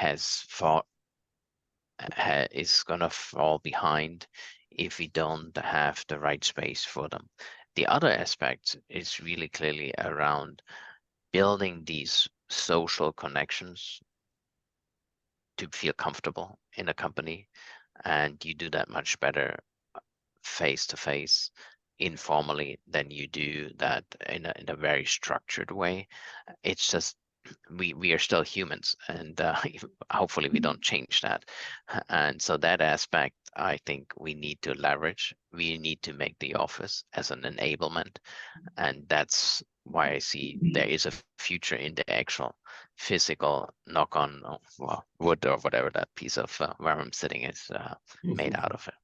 is gonna fall behind if we don't have the right space for them. The other aspect is really clearly around building these social connections to feel comfortable in a company, and you do that much better face to face, informally, than you do that in a very structured way. It's just we are still humans, and hopefully we don't change that. And so that aspect, I think we need to leverage. We need to make the office as an enablement, and that's why I see there is a future in the actual physical knock on well, wood or whatever that piece of where I'm sitting is made out of it.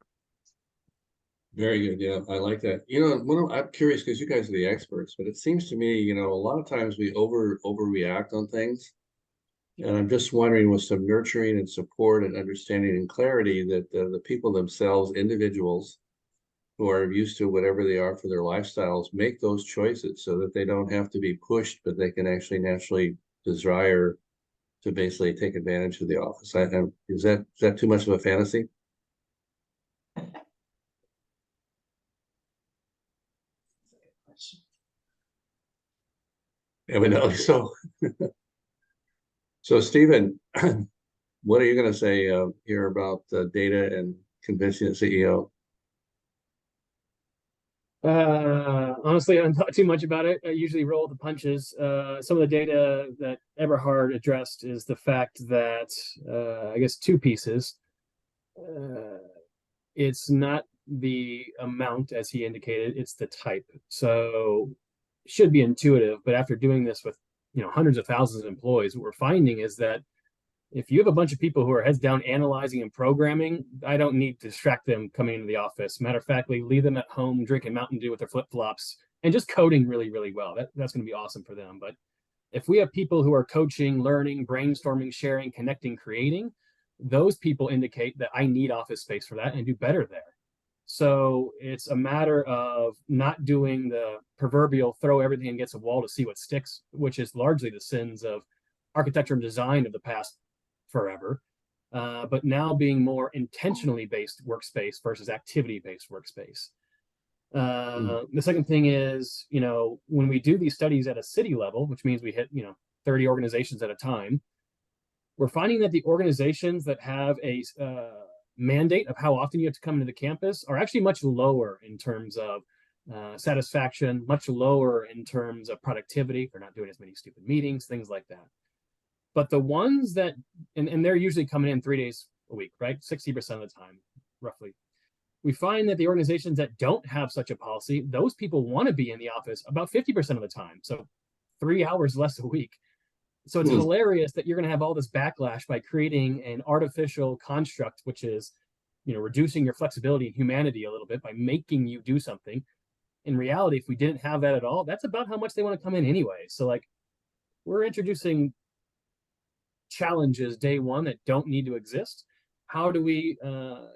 Very good. Yeah, I like that. I'm curious because you guys are the experts, but it seems to me, a lot of times we overreact on things. And I'm just wondering, with some nurturing and support and understanding and clarity, that the people themselves, individuals who are used to whatever they are for their lifestyles, make those choices so that they don't have to be pushed, but they can actually naturally desire to basically take advantage of the office. Is that too much of a fantasy? Evidently so. So, Stephen, what are you going to say here about data and convincing the CEO? Honestly, I don't talk too much about it. I usually roll the punches. Some of the data that Eberhard addressed is the fact that, I guess, two pieces. It's not the amount, as he indicated, it's the type. So it should be intuitive, but after doing this with hundreds of thousands of employees, what we're finding is that if you have a bunch of people who are heads down analyzing and programming, I don't need to distract them coming into the office. Matter of fact, leave them at home drinking Mountain Dew with their flip-flops and just coding really, really well. That's going to be awesome for them. But if we have people who are coaching, learning, brainstorming, sharing, connecting, creating, those people indicate that I need office space for that and do better there. So it's a matter of not doing the proverbial throw everything against a wall to see what sticks, which is largely the sins of architecture and design of the past forever, but now being more intentionally based workspace versus activity-based workspace. The second thing is, when we do these studies at a city level, which means we hit, 30 organizations at a time, we're finding that the organizations that have a mandate of how often you have to come into the campus are actually much lower in terms of satisfaction, much lower in terms of productivity. They're not doing as many stupid meetings, things like that. But the ones that, and they're usually coming in 3 days a week, right? 60% of the time, roughly. We find that the organizations that don't have such a policy, those people want to be in the office about 50% of the time. So 3 hours less a week. So it's hilarious that you're going to have all this backlash by creating an artificial construct, which is, reducing your flexibility and humanity a little bit by making you do something. In reality, if we didn't have that at all, that's about how much they want to come in anyway. So we're introducing challenges day one that don't need to exist. How do we,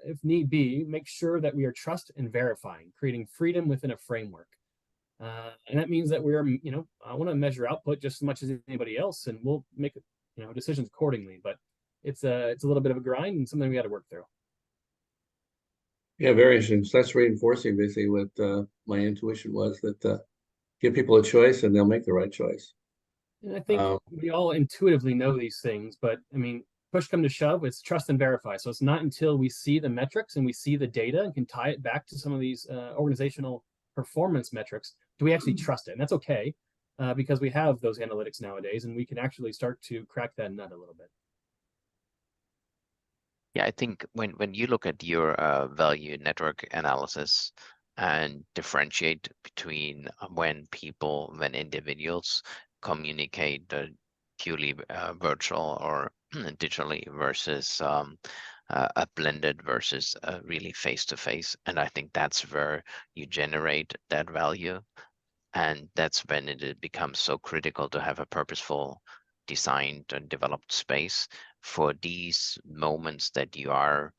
if need be, make sure that we are trust and verifying, creating freedom within a framework? And that means that we're, I want to measure output just as much as anybody else, and we'll make, decisions accordingly. But it's a little bit of a grind and something we got to work through. Yeah, very interesting. So that's reinforcing basically what my intuition was, that give people a choice and they'll make the right choice. And I think we all intuitively know these things, but I mean, push come to shove, it's trust and verify. So it's not until we see the metrics and we see the data and can tie it back to some of these organizational performance metrics, do we actually trust it? And that's okay, because we have those analytics nowadays and we can actually start to crack that nut a little bit. Yeah, I think when you look at your value network analysis and differentiate between when individuals communicate purely virtual or digitally versus a blended versus really face-to-face, and I think that's where you generate that value, and that's when it becomes so critical to have a purposeful designed and developed space for these moments that you are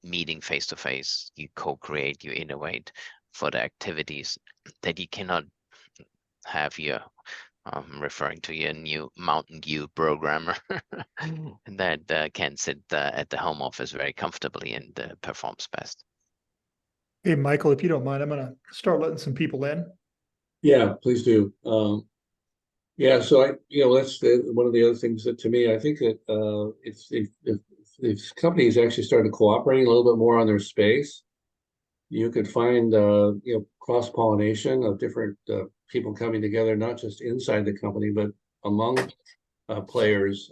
meeting face to face. You co-create, you innovate for the activities that you cannot have here I'm referring to your new Mountain Dew programmer that can sit at the home office very comfortably and performs best. Hey, Michael, if you don't mind, I'm gonna start letting some people in. Yeah, please do. Yeah, so that's one of the other things that to me, I think that if companies actually started cooperating a little bit more on their space, you could find cross-pollination of different people coming together, not just inside the company, but among players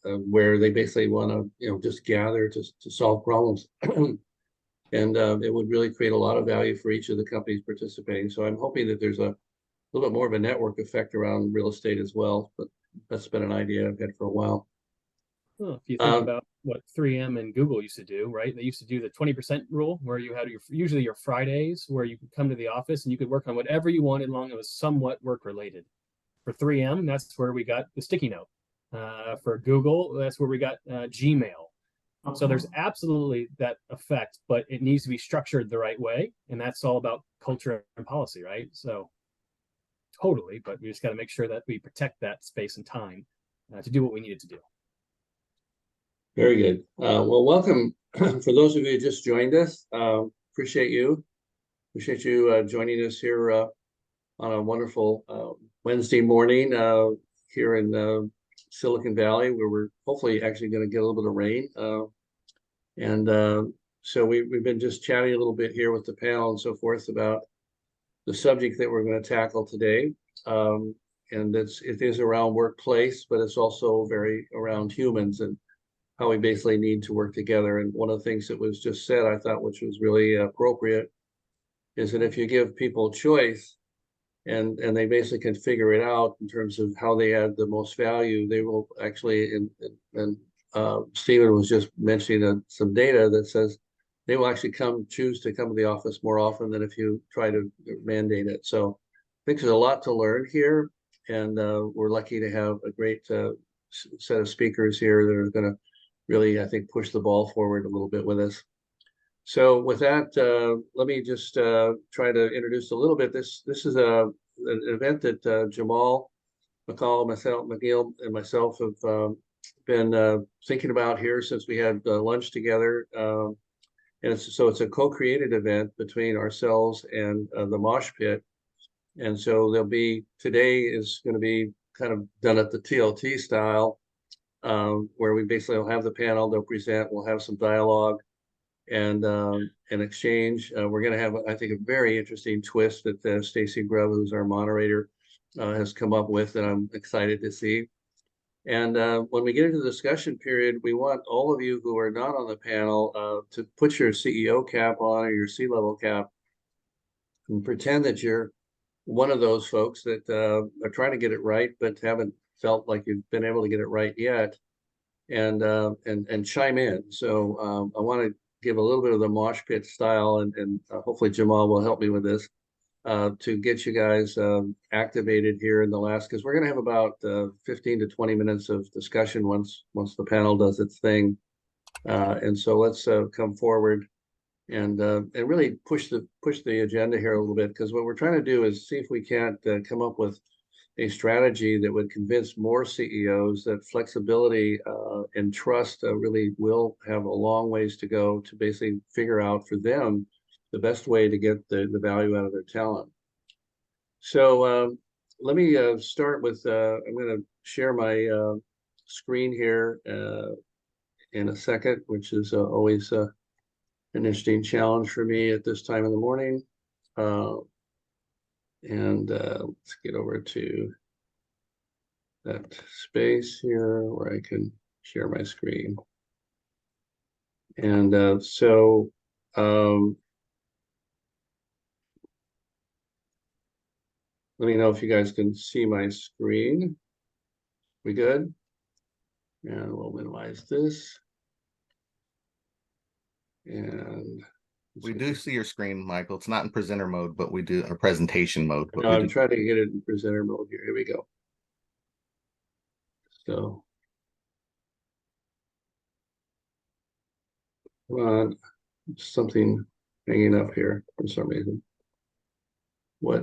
where they basically want to just gather to solve problems. And it would really create a lot of value for each of the companies participating. So I'm hoping that there's a little bit more of a network effect around real estate as well. But that's been an idea I've had for a while. Well, if you think about what 3M and Google used to do, right? They used to do the 20% rule where you had usually your Fridays where you could come to the office and you could work on whatever you wanted, long as it was somewhat work related. For 3M, that's where we got the sticky note. For Google, that's where we got Gmail. So there's absolutely that effect, but it needs to be structured the right way. And that's all about culture and policy, right? So totally, but we just got to make sure that we protect that space and time to do what we needed to do. Very good. Well, welcome for those of you who just joined us. Appreciate you. Appreciate you joining us here on a wonderful Wednesday morning here in Silicon Valley, where we're hopefully actually going to get a little bit of rain. So we've been just chatting a little bit here with the panel and so forth about the subject that we're going to tackle today. And it is around workplace, but it's also very around humans and how we basically need to work together. And one of the things that was just said, I thought, which was really appropriate, is that if you give people choice and they basically can figure it out in terms of how they add the most value, they will actually, and Stephen was just mentioning some data that says they will actually choose to come to the office more often than if you try to mandate it. So I think there's a lot to learn here, and we're lucky to have a great set of speakers here that are going to really, I think, push the ball forward a little bit with us. So with that, let me just try to introduce a little bit. This is an event that Jamal McCall, McNeil, and myself have been thinking about here since we had lunch together. And it's a co-created event between ourselves and the Mosh Pit. And so today is going to be kind of done at the TLT style, where we basically will have the panel, they'll present, we'll have some dialogue and an exchange. We're going to have, I think, a very interesting twist that Stacy Grubb, who's our moderator, has come up with, and I'm excited to see. And when we get into the discussion period, we want all of you who are not on the panel to put your CEO cap on or your C-level cap and pretend that you're one of those folks that are trying to get it right, but haven't felt like you've been able to get it right yet, and chime in. So I want to give a little bit of the mosh pit style, and hopefully Jamal will help me with this to get you guys activated here in the last, because we're going to have about 15 to 20 minutes of discussion once the panel does its thing. And so let's come forward and really push the agenda here a little bit, because what we're trying to do is see if we can't come up with a strategy that would convince more CEOs that flexibility and trust really will have a long ways to go to basically figure out for them the best way to get the value out of their talent. So let me start with, I'm going to share my screen here in a second, which is always an interesting challenge for me at this time in the morning. And let's get over to that space here where I can share my screen. And so let me know if you guys can see my screen. We good? And we'll minimize this. And we do see your screen, Michael. It's not in presenter mode, but we do a presentation mode. But I'm trying to get it in presenter mode here. Here we go. So come on, something hanging up here for some reason. Why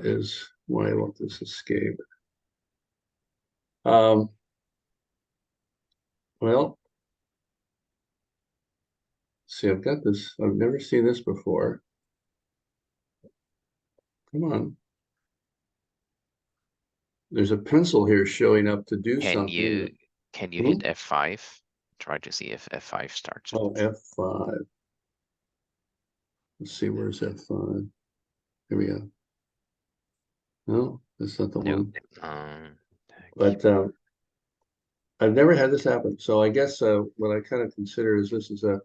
won't this escape? Um, well, see, I've got this. I've never seen this before. Come on. There's a pencil here showing up to do Can something. you Hmm? hit F5? Try to see if F5 starts it. Oh, F5. Let's see, where's F5? Here we go. No, that's not the Nope. one. But I've never had this happen. So I guess what I kind of consider is this is a,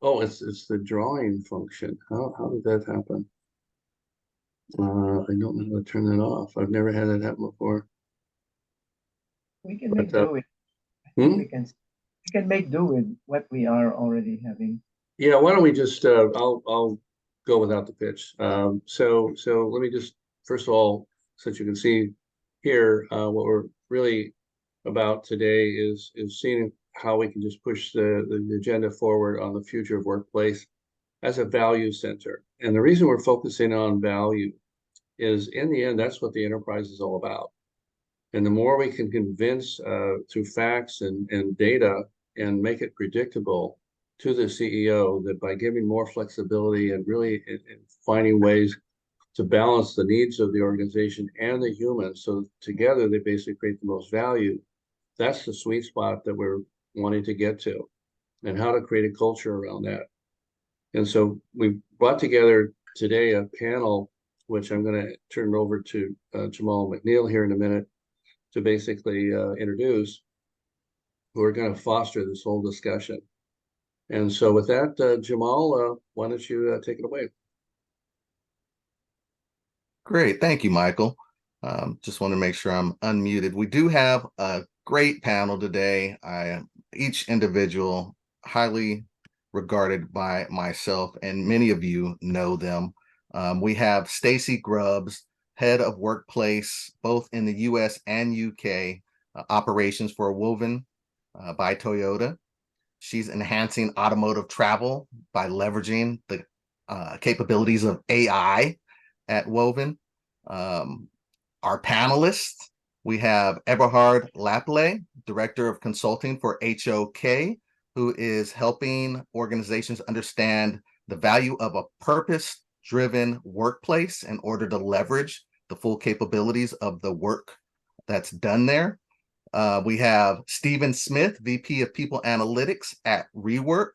oh, it's the drawing function. How did that happen? I don't know how to turn that off. I've never had that happen before. We can But make do with, I think hmm? we can make do with what we are already having. Yeah, why don't we just I'll go without the pitch. So let me just first of all, since you can see here, what we're really about today is seeing how we can just push the agenda forward on the future of workplace as a value center. And the reason we're focusing on value is in the end, that's what the enterprise is all about. And the more we can convince through facts and data and make it predictable to the CEO that by giving more flexibility and really finding ways to balance the needs of the organization and the humans, so together they basically create the most value. That's the sweet spot that we're wanting to get to, and how to create a culture around that. And so we brought together today a panel, which I'm going to turn it over to Jamal McNeil here in a minute to basically introduce, who are going to foster this whole discussion. And so with that, Jamal, why don't you take it away? Great. Thank you, Michael. Just want to make sure I'm unmuted. We do have a great panel today. Each individual highly regarded by myself, and many of you know them. We have Stacy Grubbs, head of workplace, both in the US and UK, operations for Woven by Toyota. She's enhancing automotive travel by leveraging the capabilities of AI at Woven. Our panelists, we have Eberhard Laple, Director of Consulting for HOK, who is helping organizations understand the value of a purpose-driven workplace in order to leverage the full capabilities of the work that's done there. We have Stephen Smith, VP of People Analytics at Rework,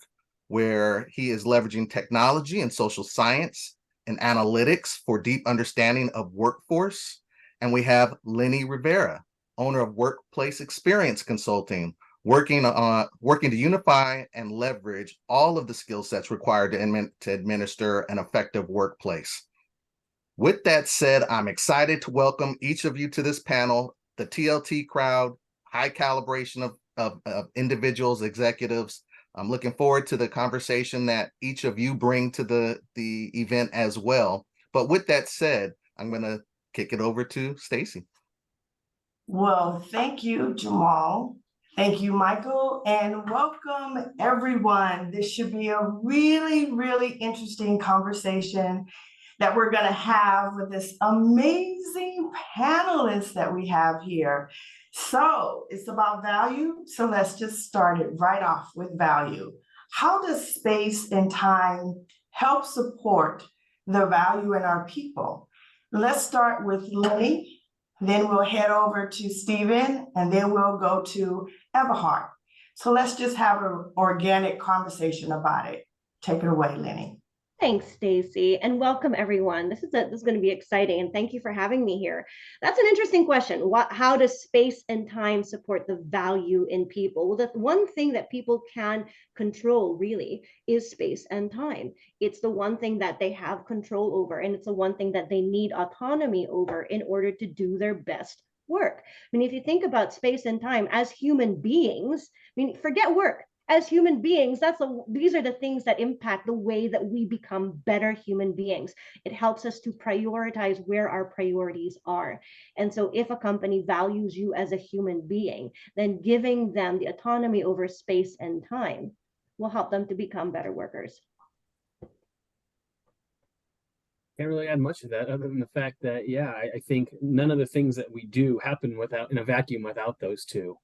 where he is leveraging technology and social science and analytics for deep understanding of workforce. And we have Lenny Rivera, owner of Workplace Experience Consulting, working to unify and leverage all of the skill sets required to administer an effective workplace. With that said, I'm excited to welcome each of you to this panel, the TLT crowd, high calibration of individuals, executives. I'm looking forward to the conversation that each of you bring to the event as well. But with that said, I'm going to kick it over to Stacy. Well, thank you, Jamal. Thank you, Michael, and welcome everyone. This should be a really, really interesting conversation that we're going to have with this amazing panelists that we have here. So it's about value. So let's just start it right off with value. How does space and time help support the value in our people? Let's start with Lenny. Then we'll head over to Stephen, and then we'll go to Eberhard. So let's just have an organic conversation about it. Take it away, Lenny. Thanks, Stacy, and welcome everyone. This is going to be exciting, and thank you for having me here. That's an interesting question. How does space and time support the value in people? Well, the one thing that people can control really is space and time. It's the one thing that they have control over, and it's the one thing that they need autonomy over in order to do their best work. I mean, if you think about space and time as human beings, I mean, forget work. As human beings, these are the things that impact the way that we become better human beings. It helps us to prioritize where our priorities are. And so if a company values you as a human being, then giving them the autonomy over space and time will help them to become better workers. Can't really add much to that other than the fact that, yeah, I think none of the things that we do happen without in a vacuum without those two.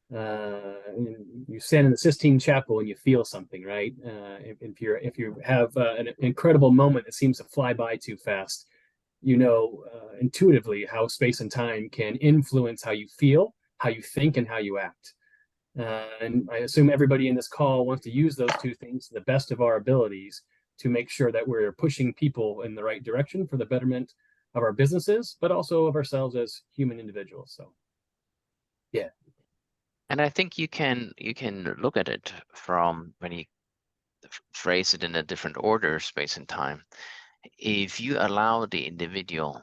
You stand in the Sistine Chapel and you feel something, right? If you have an incredible moment that seems to fly by too fast, you know intuitively how space and time can influence how you feel, how you think, and how you act. And I assume everybody in this call wants to use those two things to the best of our abilities to make sure that we're pushing people in the right direction for the betterment of our businesses, but also of ourselves as human individuals. So, yeah. And I think you can look at it from when you phrase it in a different order, space and time. If you allow the individual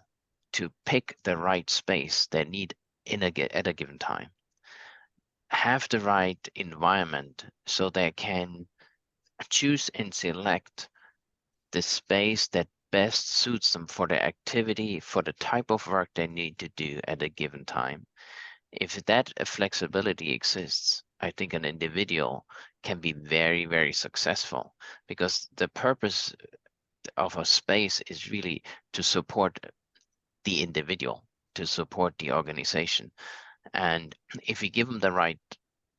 to pick the right space they need at a given time, have the right environment so they can choose and select the space that best suits them for the activity, for the type of work they need to do at a given time. If that flexibility exists, I think an individual can be very, very successful, because the purpose of a space is really to support the individual, to support the organization. And if we give them the right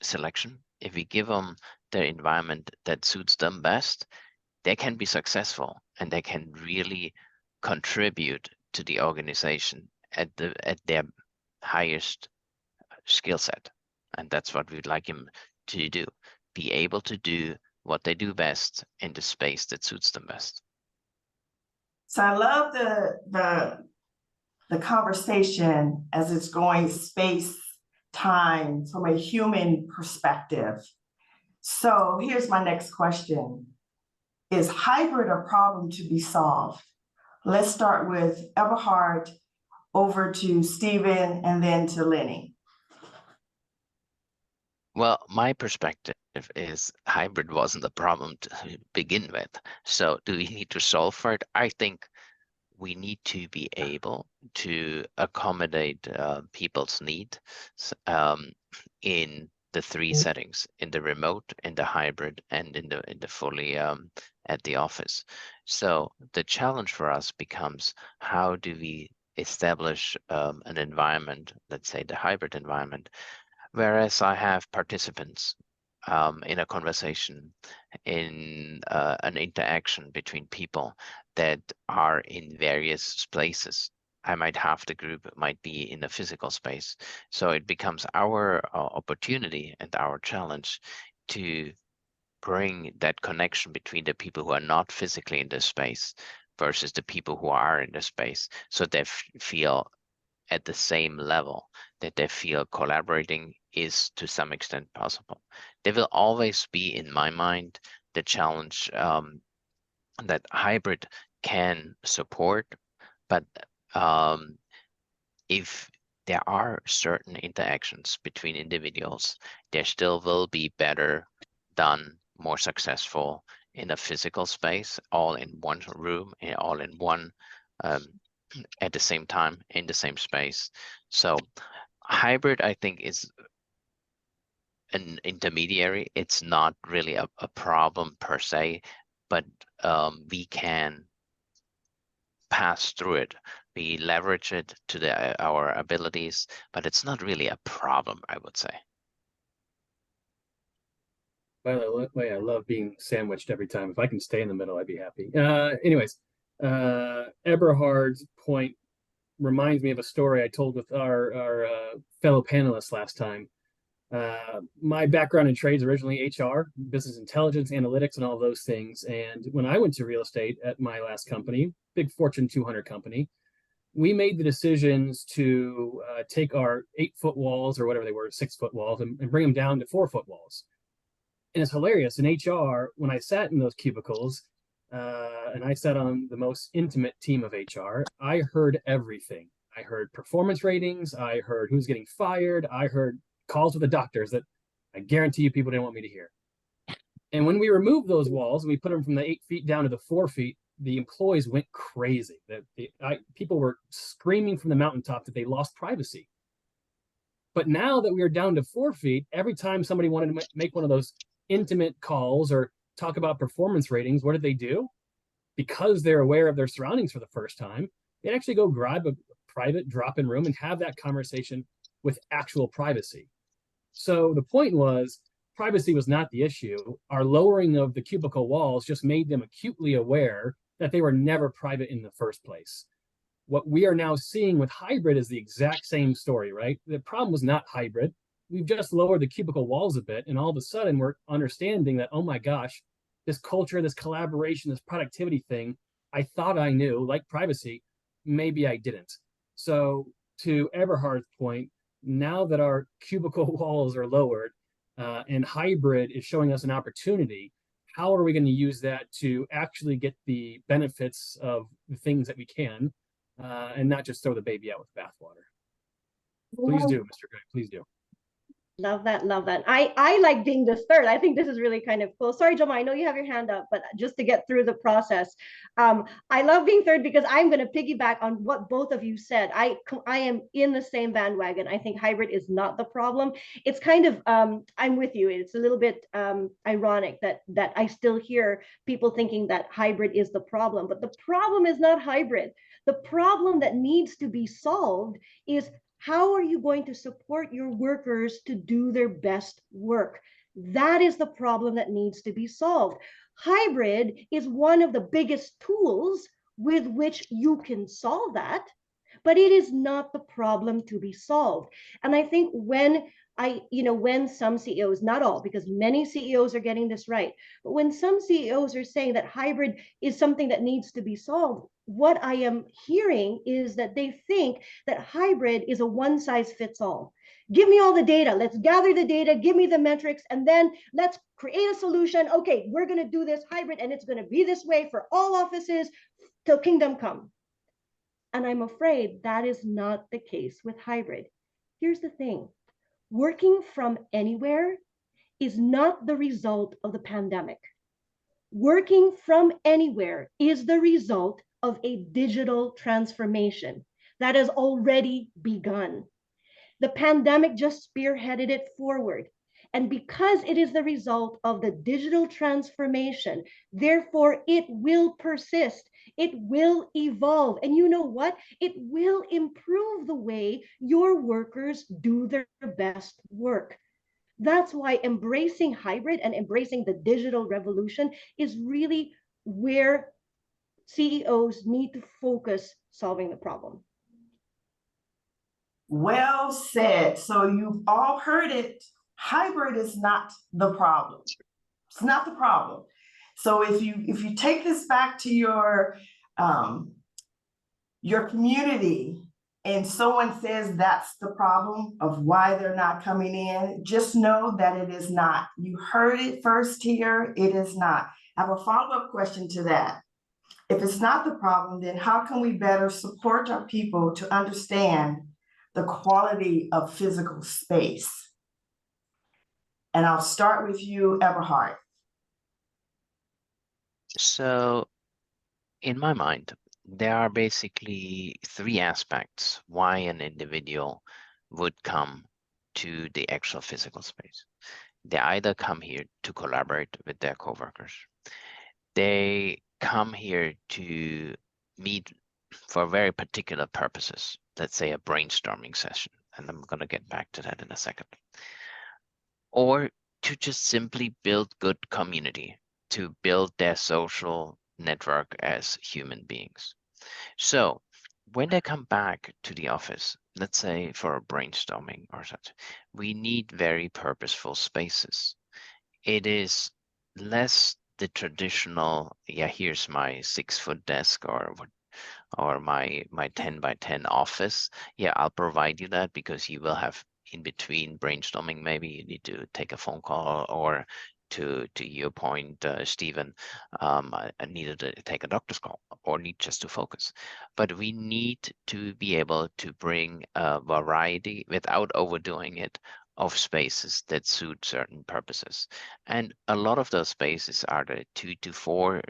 selection, if we give them the environment that suits them best, they can be successful and they can really contribute to the organization at their highest skill set. And that's what we'd like him to do, be able to do what they do best in the space that suits them best. So I love the conversation as it's going space, time from a human perspective. So here's my next question. Is hybrid a problem to be solved? Let's start with Eberhard, over to Stephen, and then to Lenny. Well, my perspective is hybrid wasn't a problem to begin with. So do we need to solve for it? I think we need to be able to accommodate people's needs in the three settings: in the remote, in the hybrid, and in the fully at the office. So the challenge for us becomes, how do we establish an environment, let's say the hybrid environment, whereas I have participants in a conversation, in an interaction between people that are in various places. I might have the group might be in a physical space. So it becomes our opportunity and our challenge to bring that connection between the people who are not physically in the space versus the people who are in the space, so they feel at the same level, that they feel collaborating is to some extent possible. There will always be, in my mind, the challenge that hybrid can support, but if there are certain interactions between individuals, there still will be better done, more successful in a physical space, all in one room, and all in one at the same time in the same space. So hybrid, I think, is an intermediary. It's not really a problem per se, but we can pass through it. We leverage it to our abilities, but it's not really a problem, I would say. By the way, I love being sandwiched every time. If I can stay in the middle, I'd be happy. Anyways, Eberhard's point reminds me of a story I told with our fellow panelists last time. My background in trades originally HR, business intelligence, analytics, and all those things. And when I went to real estate at my last company, big Fortune 200 company, we made the decisions to take our 8-foot walls, or whatever they were, 6-foot walls, and bring them down to 4-foot walls. And it's hilarious. In HR, when I sat in those cubicles, and I sat on the most intimate team of HR, I heard everything. I heard performance ratings. I heard who's getting fired. I heard calls with the doctors that I guarantee you people didn't want me to hear. And when we removed those walls, we put them from the 8 feet down to the 4 feet, the employees went crazy. People were screaming from the mountaintop that they lost privacy. But now that we are down to 4 feet, every time somebody wanted to make one of those intimate calls or talk about performance ratings, what did they do? because they're aware of their surroundings for the first time, they'd actually go grab a private drop-in room and have that conversation with actual privacy. So the point was, privacy was not the issue. Our lowering of the cubicle walls just made them acutely aware that they were never private in the first place. What we are now seeing with hybrid is the exact same story, right? The problem was not hybrid. We've just lowered the cubicle walls a bit, and all of a sudden we're understanding that, oh my gosh, this culture, this collaboration, this productivity thing, I thought I knew, like privacy, maybe I didn't. So to Eberhard's point, now that our cubicle walls are lowered and hybrid is showing us an opportunity, how are we going to use that to actually get the benefits of the things that we can and not just throw the baby out with the bathwater? Please do, Mr. Gregg, please do. Love that, love that. I like being this third. I think this is really kind of cool. Sorry, Jamal, I know you have your hand up, but just to get through the process, I love being third because I'm going to piggyback on what both of you said. I am in the same bandwagon. I think hybrid is not the problem. It's kind of I'm with you. It's a little bit ironic that I still hear people thinking that hybrid is the problem, but the problem is not hybrid. The problem that needs to be solved is, how are you going to support your workers to do their best work? That is the problem that needs to be solved. Hybrid is one of the biggest tools with which you can solve that, but it is not the problem to be solved. And I think when some CEOs, not all, because many CEOs are getting this right, but when some CEOs are saying that hybrid is something that needs to be solved, what I am hearing is that they think that hybrid is a one size fits all. Give me all the data. Let's gather the data, give me the metrics, and then let's create a solution. Okay, we're going to do this hybrid, and it's going to be this way for all offices till kingdom come. And I'm afraid that is not the case with hybrid. Here's the thing. Working from anywhere is not the result of the pandemic. Working from anywhere is the result of a digital transformation that has already begun. The pandemic just spearheaded it forward. And because it is the result of the digital transformation, therefore it will persist, it will evolve. And you know what? It will improve the way your workers do their best work. That's why embracing hybrid and embracing the digital revolution is really where CEOs need to focus solving the problem. Well said. So you've all heard it. Hybrid is not the problem. It's not the problem. So if you take this back to your community and someone says that's the problem of why they're not coming in, just know that it is not. You heard it first here. It is not. I have a follow-up question to that. If it's not the problem, then how can we better support our people to understand the quality of physical space? And I'll start with you, Eberhard. So in my mind, there are basically three aspects why an individual would come to the actual physical space. They either come here to collaborate with their coworkers. They come here to meet for very particular purposes. Let's say a brainstorming session, and I'm going to get back to that in a second. Or to just simply build good community, to build their social network as human beings. So when they come back to the office, let's say for a brainstorming or such, we need very purposeful spaces. It is less the traditional, yeah, here's my 6-foot desk or my 10 by 10 office. Yeah, I'll provide you that because you will have in between brainstorming, maybe you need to take a phone call, or to your point, Stephen, I needed to take a doctor's call or need just to focus. But we need to be able to bring a variety without overdoing it of spaces that suit certain purposes. And a lot of those spaces are the 2 to 4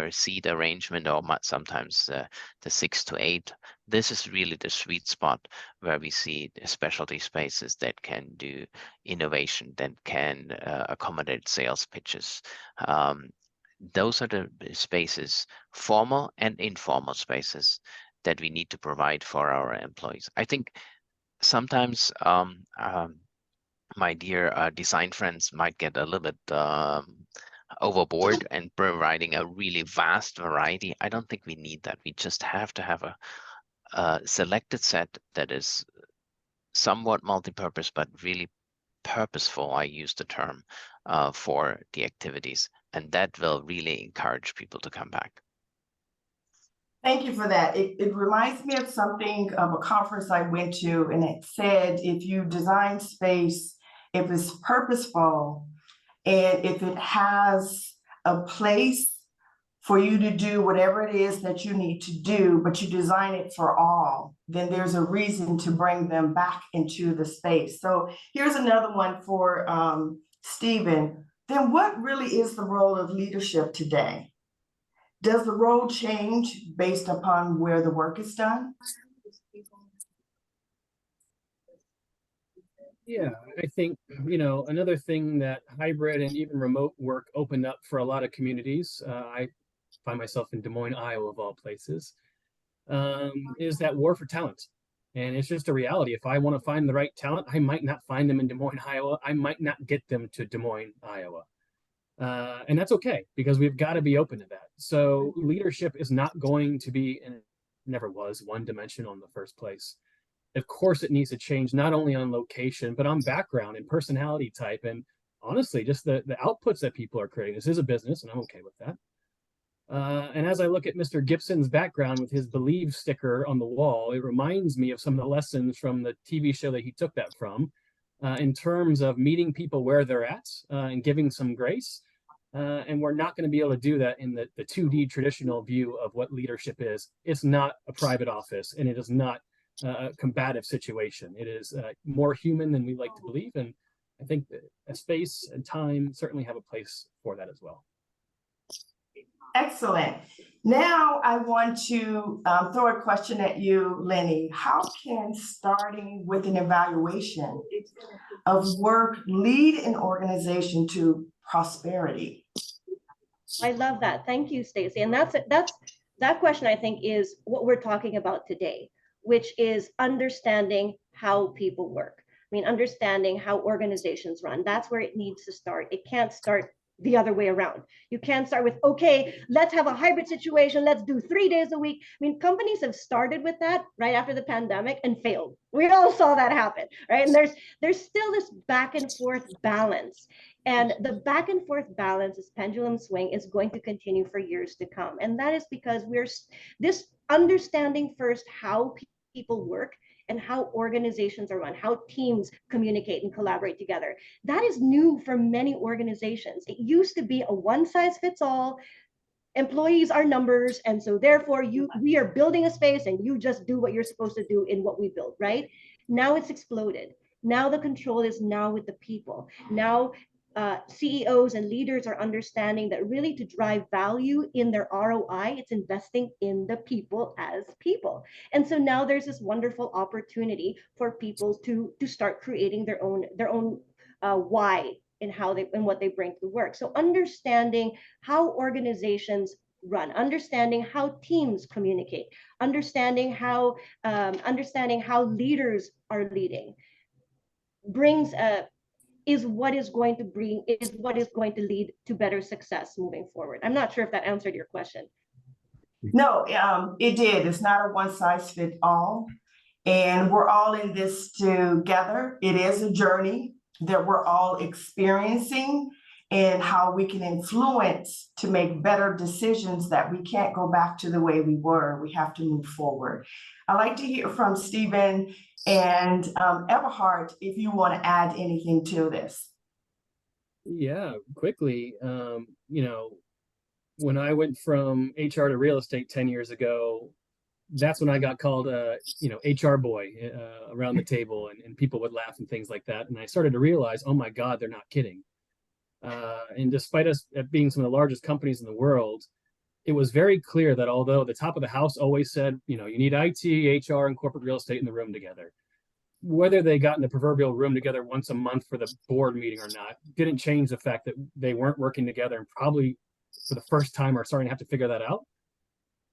seat arrangement, or sometimes the 6 to 8. This is really the sweet spot where we see specialty spaces that can do innovation, that can accommodate sales pitches. those are the spaces, formal and informal spaces, that we need to provide for our employees. I think sometimes my dear design friends might get a little bit overboard and providing a really vast variety. I don't think we need that. We just have to have a selected set that is somewhat multi-purpose, but really purposeful. I use the term for the activities, and that will really encourage people to come back. Thank you for that. It reminds me of something of a conference I went to, and it said if you design space, if it's purposeful, and if it has a place for you to do whatever it is that you need to do, but you design it for all, then there's a reason to bring them back into the space. So here's another one for Stephen. Then what really is the role of leadership today? Does the role change based upon where the work is done? Yeah, I think, another thing that hybrid and even remote work opened up for a lot of communities, I find myself in Des Moines, Iowa, of all places, is that war for talent. And it's just a reality. If I want to find the right talent, I might not find them in Des Moines, Iowa. I might not get them to Des Moines, Iowa. And that's okay, because we've got to be open to that. So leadership is not going to be, and it never was, one-dimensional in the first place. Of course, it needs to change not only on location, but on background and personality type. And honestly, just the outputs that people are creating. This is a business, and I'm okay with that. And as I look at Mr. Gibson's background with his Believe sticker on the wall, it reminds me of some of the lessons from the TV show that he took that from, in terms of meeting people where they're at and giving some grace. And we're not going to be able to do that in the 2D traditional view of what leadership is. It's not a private office, and it is not a combative situation. It is more human than we like to believe. And I think that a space and time certainly have a place for that as well. Excellent. Now I want to throw a question at you, Lenny. How can starting with an evaluation of work lead an organization to prosperity? I love that. Thank you, Stacy. And that question, I think, is what we're talking about today, which is understanding how people work. I mean, understanding how organizations run. That's where it needs to start. It can't start the other way around. You can't start with, okay, let's have a hybrid situation. Let's do 3 days a week. I mean, companies have started with that right after the pandemic and failed. We all saw that happen, right? And there's still this back and forth balance. And the back and forth balance, this pendulum swing, is going to continue for years to come. And that is because we're this understanding first how people work and how organizations are run, how teams communicate and collaborate together. That is new for many organizations. It used to be a one size fits all. Employees are numbers, and so therefore we are building a space and you just do what you're supposed to do in what we built, right? Now it's exploded. Now the control is now with the people. Now CEOs and leaders are understanding that really to drive value in their ROI, it's investing in the people as people. And so now there's this wonderful opportunity for people to start creating their own why in how they and what they bring to the work. So understanding how organizations run, understanding how teams communicate, understanding how leaders are leading brings is what is going to lead to better success moving forward. I'm not sure if that answered your question. No, it did. It's not a one size fit all. And we're all in this together. It is a journey that we're all experiencing, and how we can influence to make better decisions that we can't go back to the way we were. We have to move forward. I'd like to hear from Stephen and Everhart if you want to add anything to this. Yeah, quickly. When I went from HR to real estate 10 years ago, that's when I got called HR boy around the table, and people would laugh and things like that. And I started to realize, oh my God, they're not kidding. And despite us being some of the largest companies in the world, it was very clear that although the top of the house always said, you need IT, HR, and corporate real estate in the room together, whether they got in the proverbial room together once a month for the board meeting or not, didn't change the fact that they weren't working together and probably for the first time are starting to have to figure that out.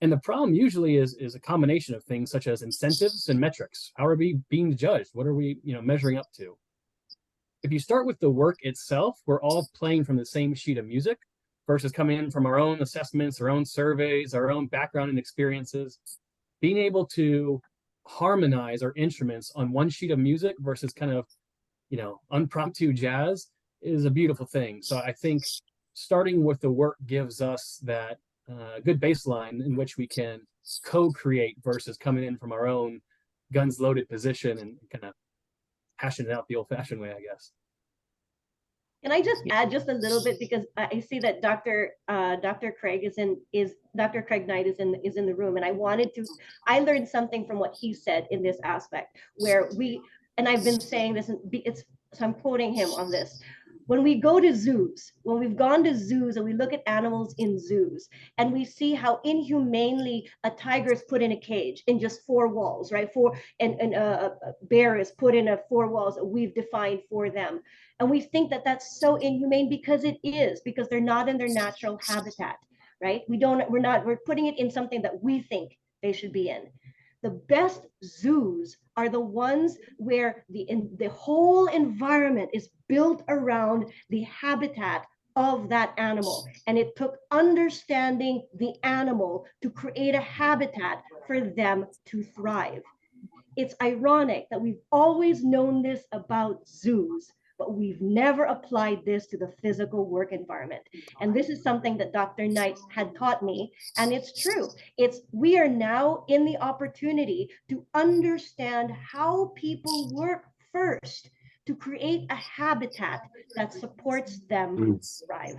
And the problem usually is a combination of things such as incentives and metrics. How are we being judged? What are we, measuring up to? If you start with the work itself, we're all playing from the same sheet of music versus coming in from our own assessments, our own surveys, our own background and experiences. Being able to harmonize our instruments on one sheet of music versus kind of, impromptu jazz is a beautiful thing. So I think starting with the work gives us that good baseline in which we can co-create versus coming in from our own guns loaded position and kind of hashing it out the old-fashioned way, I guess. Can I just add just a little bit, because I see that Dr. Craig Dr. Craig Knight is in the room, and I learned something from what he said in this aspect, where and I've been saying this, so I'm quoting him on this. When we've gone to zoos and we look at animals in zoos and we see how inhumanely a tiger is put in a cage in just 4 walls, right? And a bear is put in 4 walls that we've defined for them. And we think that that's so inhumane, because it is, because they're not in their natural habitat, right? We're putting it in something that we think they should be in. The best zoos are the ones where the whole environment is built around the habitat of that animal. And it took understanding the animal to create a habitat for them to thrive. It's ironic that we've always known this about zoos, but we've never applied this to the physical work environment. And this is something that Dr. Knight had taught me, and it's true. We are now in the opportunity to understand how people work first to create a habitat that supports them thrive.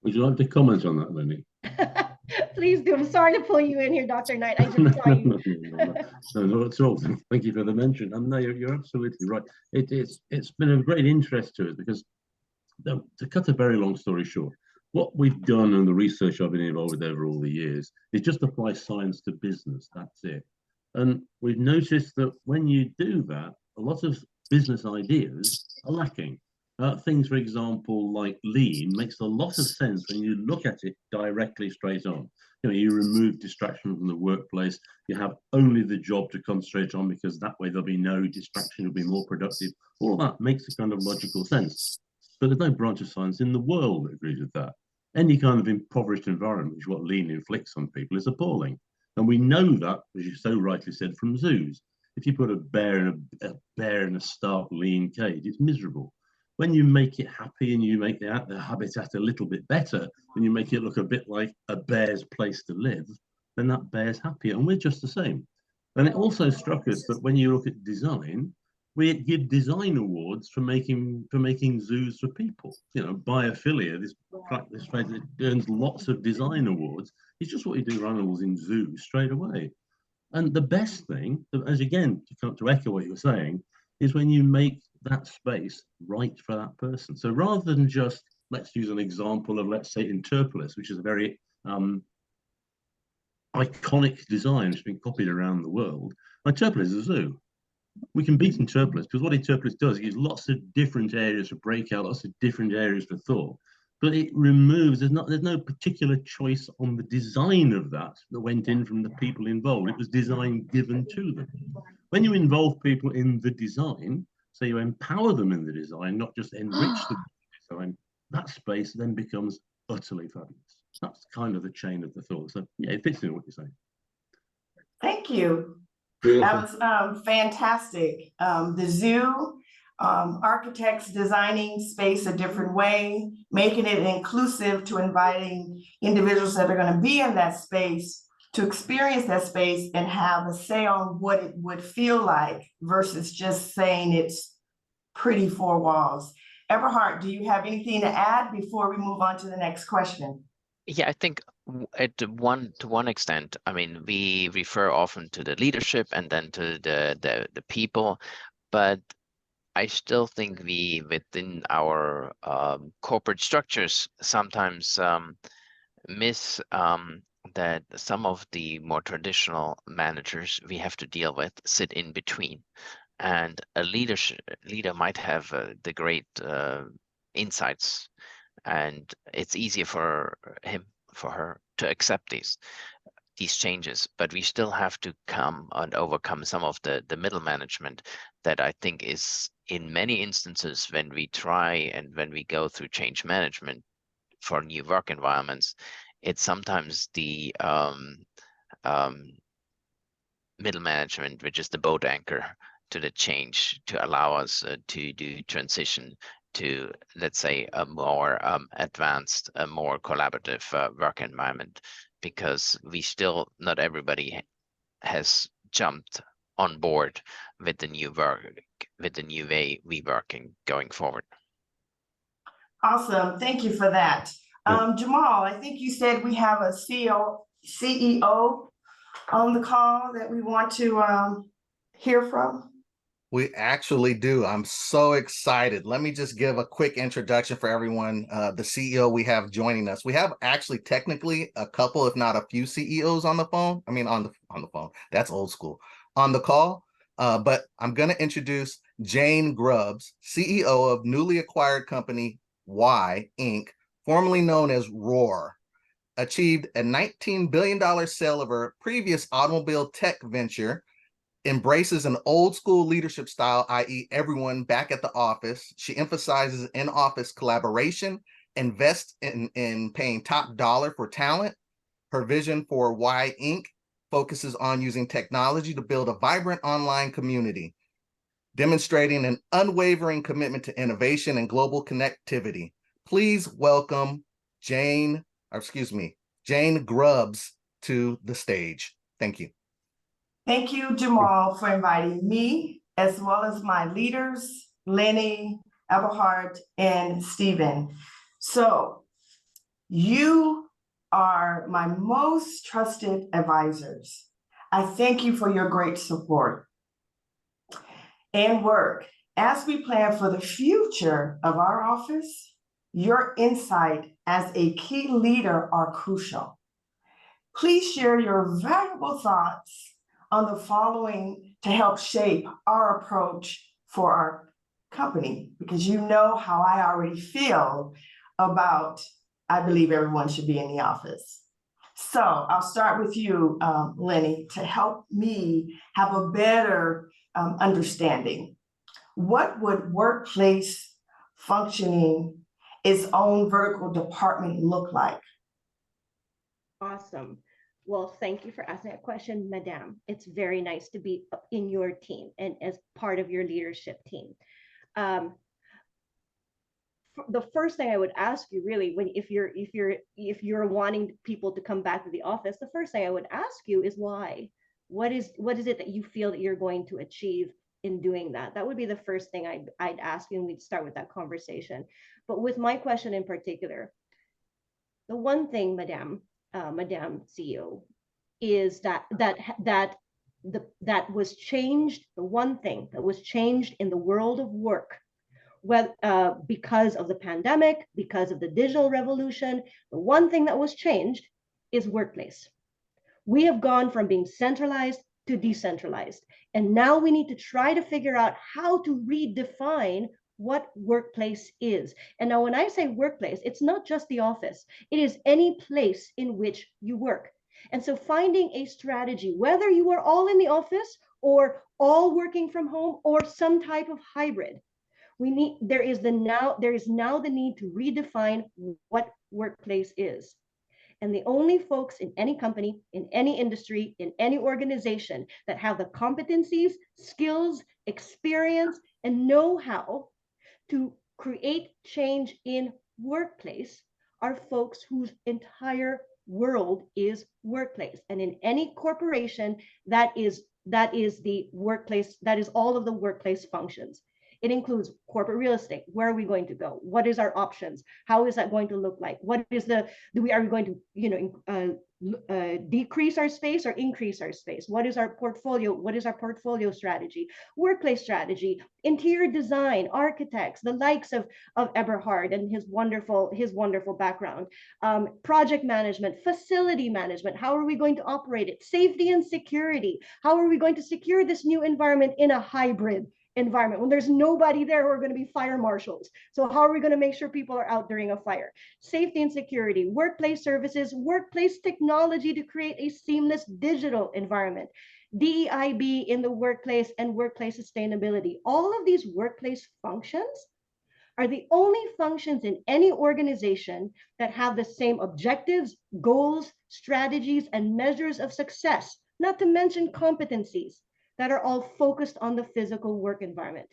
Would you like to comment on that, Lenny? Please do. I'm sorry to pull you in here, Dr. Knight. I just saw you. No, at all. Thank you for the mention. No, you're absolutely right. It's been of great interest to us, because to cut a very long story short, what we've done and the research I've been involved with over all the years is just apply science to business. That's it. And we've noticed that when you do that, a lot of business ideas are lacking. Things, for example, like lean makes a lot of sense when you look at it directly straight on. You remove distraction from the workplace. You have only the job to concentrate on, because that way there'll be no distraction, you'll be more productive. All of that makes a kind of logical sense. But there's no branch of science in the world that agrees with that. Any kind of impoverished environment, which is what lean inflicts on people, is appalling. And we know that, as you so rightly said, from zoos. If you put a bear in a stark lean cage, it's miserable. When you make it happy and you make the habitat a little bit better, and you make it look a bit like a bear's place to live, then that bear's happy. And we're just the same. And it also struck us that when you look at design, we give design awards for making zoos for people. Biophilia, this phrase that earns lots of design awards. It's just what you do for animals in zoos straight away. And the best thing, as again, to echo what you were saying, is when you make that space right for that person. So rather than just, let's use an example of, let's say, Interpolis, which is a very iconic design which has been copied around the world. Interpolis is a zoo. We can beat Interpolis because what Interpolis does is lots of different areas for breakout, lots of different areas for thought. But it removes, there's no particular choice on the design of that went in from the people involved. It was design given to them. When you involve people in the design, so you empower them in the design, not just enrich them in the design, that space then becomes utterly fabulous. That's kind of the chain of the thought. So yeah, it fits in what you're saying. Thank you. Beautiful. That was fantastic. The zoo, architects designing space a different way, making it inclusive to inviting individuals that are going to be in that space to experience that space and have a say on what it would feel like versus just saying it's pretty 4 walls. Eberhard, do you have anything to add before we move on to the next question? Yeah, I think to one extent, I mean, we refer often to the leadership and then to the people, but I still think we, within our corporate structures, sometimes miss that some of the more traditional managers we have to deal with sit in between. And a leader might have the great insights and it's easier for him, for her to accept these changes, but we still have to come and overcome some of the middle management that I think is in many instances when we try and when we go through change management for new work environments, it's sometimes the middle management, which is the boat anchor to the change to allow us to do transition to, let's say, a more advanced, a more collaborative work environment, because we still, not everybody has jumped on board with the new work, with the new way we working going forward. Awesome. Thank you for that. Yeah. Jamal, I think you said we have a CEO on the call that we want to hear from. We actually do. I'm so excited. Let me just give a quick introduction for everyone. The CEO we have joining us. We have actually technically a couple, if not a few CEOs on the phone. I mean, on the phone. That's old school. On the call. But I'm going to introduce Jane Grubbs, CEO of newly acquired company Y Inc., formerly known as Roar. Achieved a $19 billion sale of her previous automobile tech venture, embraces an old school leadership style, i.e. everyone back at the office. She emphasizes in-office collaboration, invests in paying top dollar for talent. Her vision for Y Inc. focuses on using technology to build a vibrant online community, demonstrating an unwavering commitment to innovation and global connectivity. Please welcome Jane Grubbs to the stage. Thank you. Thank you, Jamal, for inviting me, as well as my leaders, Lenny, Eberhard, and Stephen. So you are my most trusted advisors. I thank you for your great support and work. As we plan for the future of our office, your insight as a key leader are crucial. Please share your valuable thoughts on the following to help shape our approach for our company, because you know how I already feel about, I believe everyone should be in the office. So I'll start with you, Lenny, to help me have a better understanding. What would workplace functioning its own vertical department look like? Awesome. Well, thank you for asking that question, Madame. It's very nice to be in your team and as part of your leadership team. The first thing I would ask you, really, if you're wanting people to come back to the office, the first thing I would ask you is why. What is it that you feel that you're going to achieve in doing that? That would be the first thing I'd ask you, and we'd start with that conversation. But with my question in particular, the one thing, Madame CEO, is that was changed. The one thing that was changed in the world of work, because of the pandemic, because of the digital revolution, the one thing that was changed is workplace. We have gone from being centralized to decentralized, and now we need to try to figure out how to redefine what workplace is. And now when I say workplace, it's not just the office. It is any place in which you work. And so finding a strategy, whether you are all in the office or all working from home or some type of hybrid, there is now the need to redefine what workplace is. And the only folks in any company, in any industry, in any organization that have the competencies, skills, experience, and know-how to create change in workplace are folks whose entire world is workplace. And in any corporation, that is the workplace, that is all of the workplace functions. It includes corporate real estate. Where are we going to go? What is our options? How is that going to look like? What is are we going to, decrease our space or increase our space? What is our portfolio? What is our portfolio strategy? Workplace strategy, interior design, architects, the likes of Eberhard and his wonderful background, project management, facility management. How are we going to operate it? Safety and security. How are we going to secure this new environment in a hybrid environment when there's nobody there who are going to be fire marshals? So how are we going to make sure people are out during a fire? Safety and security, workplace services, workplace technology to create a seamless digital environment, DEIB in the workplace, and workplace sustainability. All of these workplace functions are the only functions in any organization that have the same objectives, goals, strategies, and measures of success, not to mention competencies that are all focused on the physical work environment.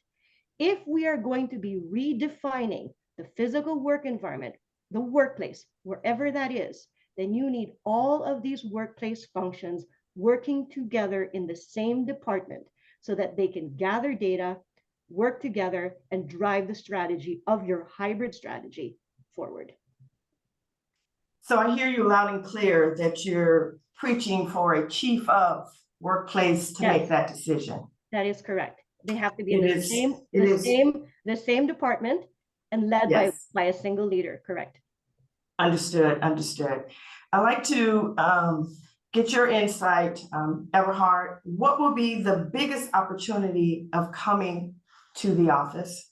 If we are going to be redefining the physical work environment, the workplace, wherever that is, then you need all of these workplace functions working together in the same department so that they can gather data, work together, and drive the strategy of your hybrid strategy forward. So I hear you loud and clear that you're preaching for a chief of workplace to make that decision. That is correct. They have to be in the same department and led by a single leader. Correct. Understood. I'd like to get your insight, Everhard. What will be the biggest opportunity of coming to the office?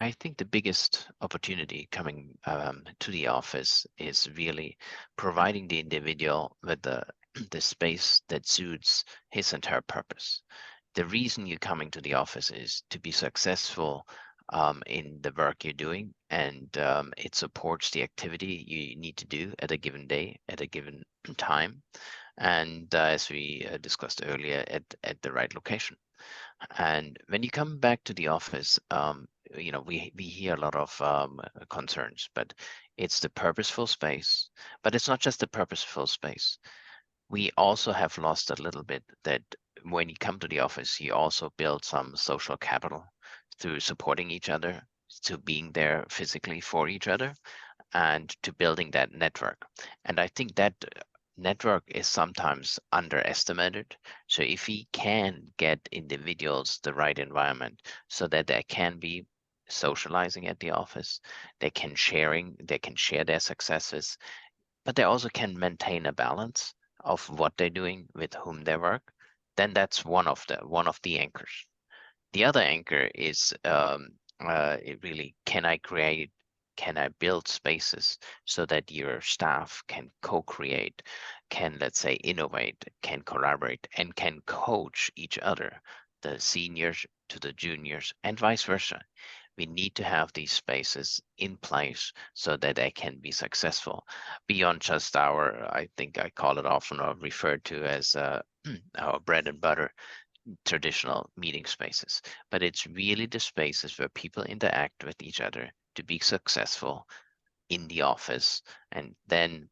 I think the biggest opportunity coming to the office is really providing the individual with the space that suits his and her purpose. The reason you're coming to the office is to be successful in the work you're doing, and it supports the activity you need to do at a given day, at a given time, and as we discussed earlier, at the right location. And when you come back to the office, we hear a lot of concerns, but it's the purposeful space. But it's not just the purposeful space. We also have lost a little bit that when you come to the office, you also build some social capital through supporting each other, to being there physically for each other, and to building that network. And I think that network is sometimes underestimated. So if we can get individuals the right environment so that they can be socializing at the office, they can share their successes, but they also can maintain a balance of what they're doing with whom they work, then that's one of the anchors. The other anchor is really, can I build spaces so that your staff can co-create, can, let's say, innovate, can collaborate, and can coach each other, the seniors to the juniors, and vice versa. We need to have these spaces in place so that they can be successful beyond just I think I call it often or referred to as our bread and butter traditional meeting spaces, but it's really the spaces where people interact with each other to be successful in the office, and then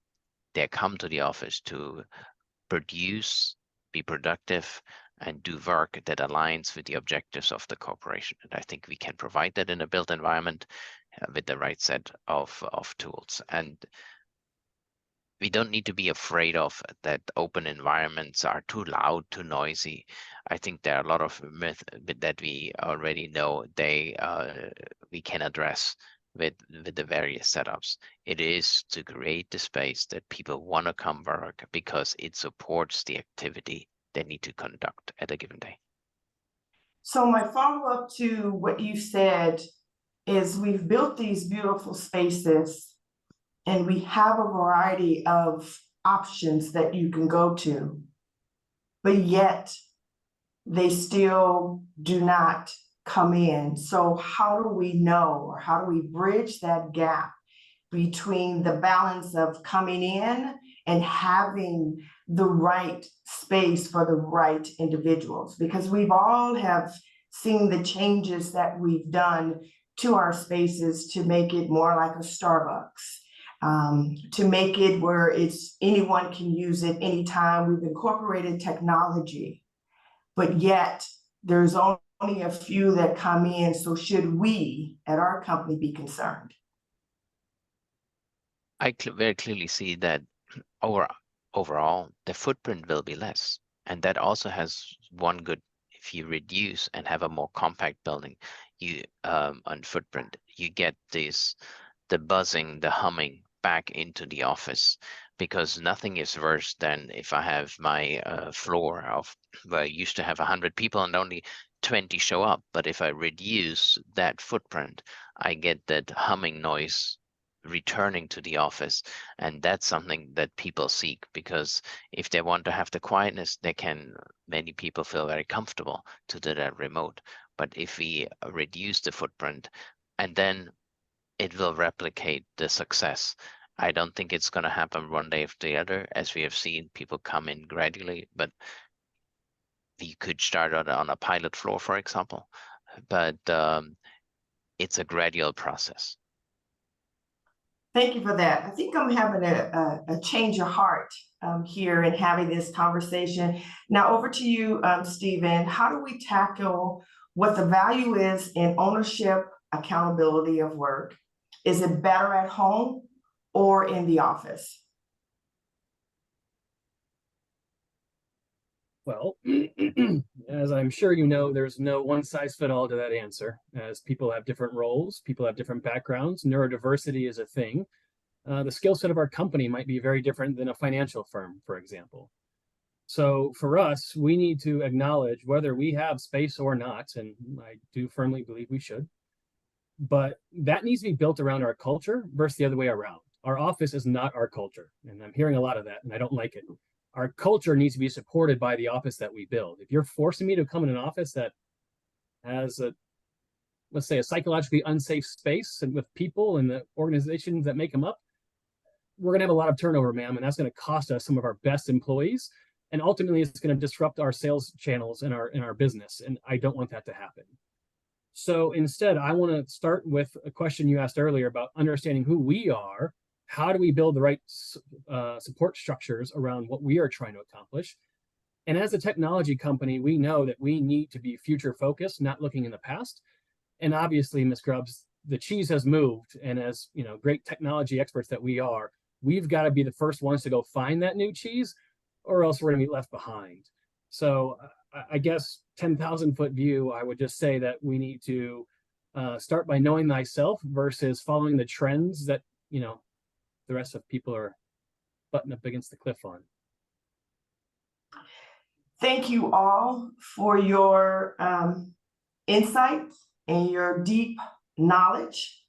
they come to the office to produce, be productive, and do work that aligns with the objectives of the corporation. And I think we can provide that in a built environment with the right set of tools. And we don't need to be afraid of that open environments are too loud, too noisy. I think there are a lot of myths that we already know we can address with the various setups. It is to create the space that people want to come work because it supports the activity they need to conduct at a given day. So my follow-up to what you said is we've built these beautiful spaces and we have a variety of options that you can go to, but yet they still do not come in. So how do we know, or how do we bridge that gap between the balance of coming in and having the right space for the right individuals? Because we've all have seen the changes that we've done to our spaces to make it more like a Starbucks. To make it where anyone can use it anytime. We've incorporated technology, but yet there's only a few that come in. So should we at our company be concerned? I very clearly see that overall the footprint will be less, and that also has one good. If you reduce and have a more compact building, you on footprint, you get the buzzing, the humming back into the office, because nothing is worse than if I have my floor of where I used to have 100 people and only 20 show up. But if I reduce that footprint, I get that humming noise returning to the office, and that's something that people seek, because if they want to have the quietness, many people feel very comfortable to do that remote. But if we reduce the footprint, and then it will replicate the success. I don't think it's going to happen one day after the other, as we have seen people come in gradually, but we could start on a pilot floor, for example, but it's a gradual process. Thank you for that. I think I'm having a change of heart here in having this conversation. Now over to you, Stephen. How do we tackle what the value is in ownership, accountability of work? Is it better at home or in the office? Well, as I'm sure you know, there's no one size fit all to that answer, as people have different roles, people have different backgrounds, neurodiversity is a thing. The skill set of our company might be very different than a financial firm, for example. So for us, we need to acknowledge whether we have space or not, and I do firmly believe we should, but that needs to be built around our culture versus the other way around. Our office is not our culture, and I'm hearing a lot of that, and I don't like it. Our culture needs to be supported by the office that we build. If you're forcing me to come in an office that has let's say, a psychologically unsafe space and with people and the organizations that make them up, we're going to have a lot of turnover, ma'am, and that's going to cost us some of our best employees. And ultimately, it's going to disrupt our sales channels in our business, and I don't want that to happen. So instead, I want to start with a question you asked earlier about understanding who we are. How do we build the right support structures around what we are trying to accomplish? And as a technology company, we know that we need to be future focused, not looking in the past. And obviously, Ms. Grubbs, the cheese has moved. And as great technology experts that we are, we've got to be the first ones to go find that new cheese, or else we're going to be left behind. So I guess 10,000-foot view, I would just say that we need to start by knowing thyself versus following the trends that the rest of people are butting up against the cliff on. Thank you all for your insights and your deep knowledge.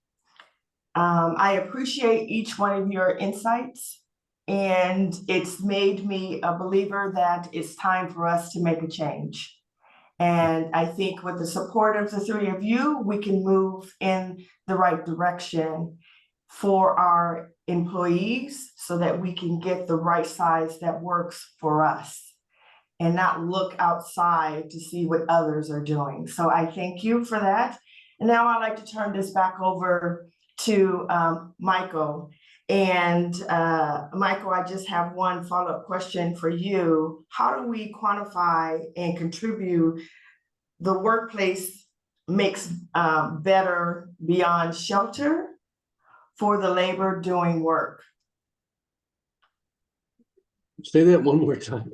I appreciate each one of your insights, and it's made me a believer that it's time for us to make a change. And I think with the support of the three of you, we can move in the right direction for our employees so that we can get the right size that works for us and not look outside to see what others are doing. So I thank you for that. And now I'd like to turn this back over to Michael. And Michael, I just have one follow-up question for you. How do we quantify and contribute the workplace makes better beyond shelter for the labor doing work? Say that one more time.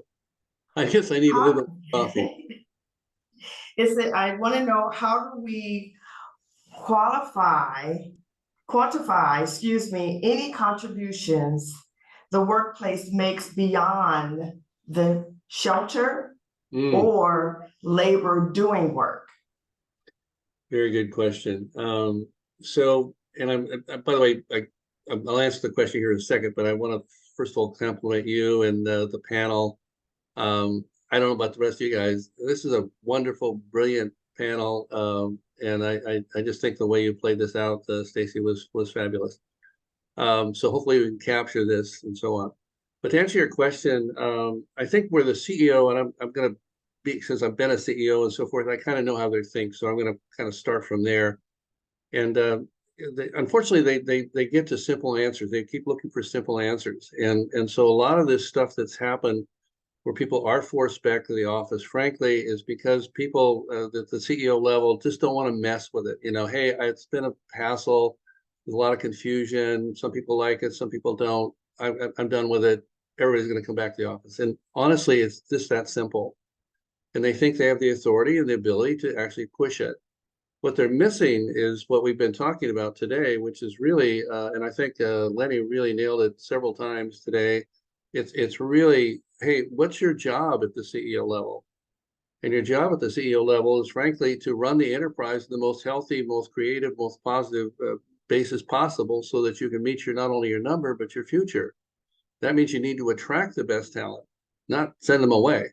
I guess I need a little coffee. I want to know, how do we quantify, any contributions the workplace makes beyond the shelter or labor doing work? Very good question. So, and by the way, I'll answer the question here in a second, but I want to first of all compliment you and the panel. I don't know about the rest of you guys. This is a wonderful, brilliant panel, and I just think the way you played this out, Stacy, was fabulous. So hopefully we can capture this and so on. But to answer your question, I think we're the CEO, and I'm going to be, since I've been a CEO and so forth, I kind of know how they think. So I'm going to kind of start from there. And unfortunately, they get to simple answers. They keep looking for simple answers, and so a lot of this stuff that's happened, where people are forced back to the office, frankly, is because people at the CEO level just don't want to mess with it. Hey, it's been a hassle. There's a lot of confusion. Some people like it, some people don't. I'm done with it. Everybody's going to come back to the office. And honestly, it's just that simple. And they think they have the authority and the ability to actually push it. What they're missing is what we've been talking about today, which is really, and I think Lenny really nailed it several times today. It's really, hey, what's your job at the CEO level? And your job at the CEO level is frankly to run the enterprise in the most healthy, most creative, most positive basis possible so that you can meet your not only your number, but your future. That means you need to attract the best talent, not send them away.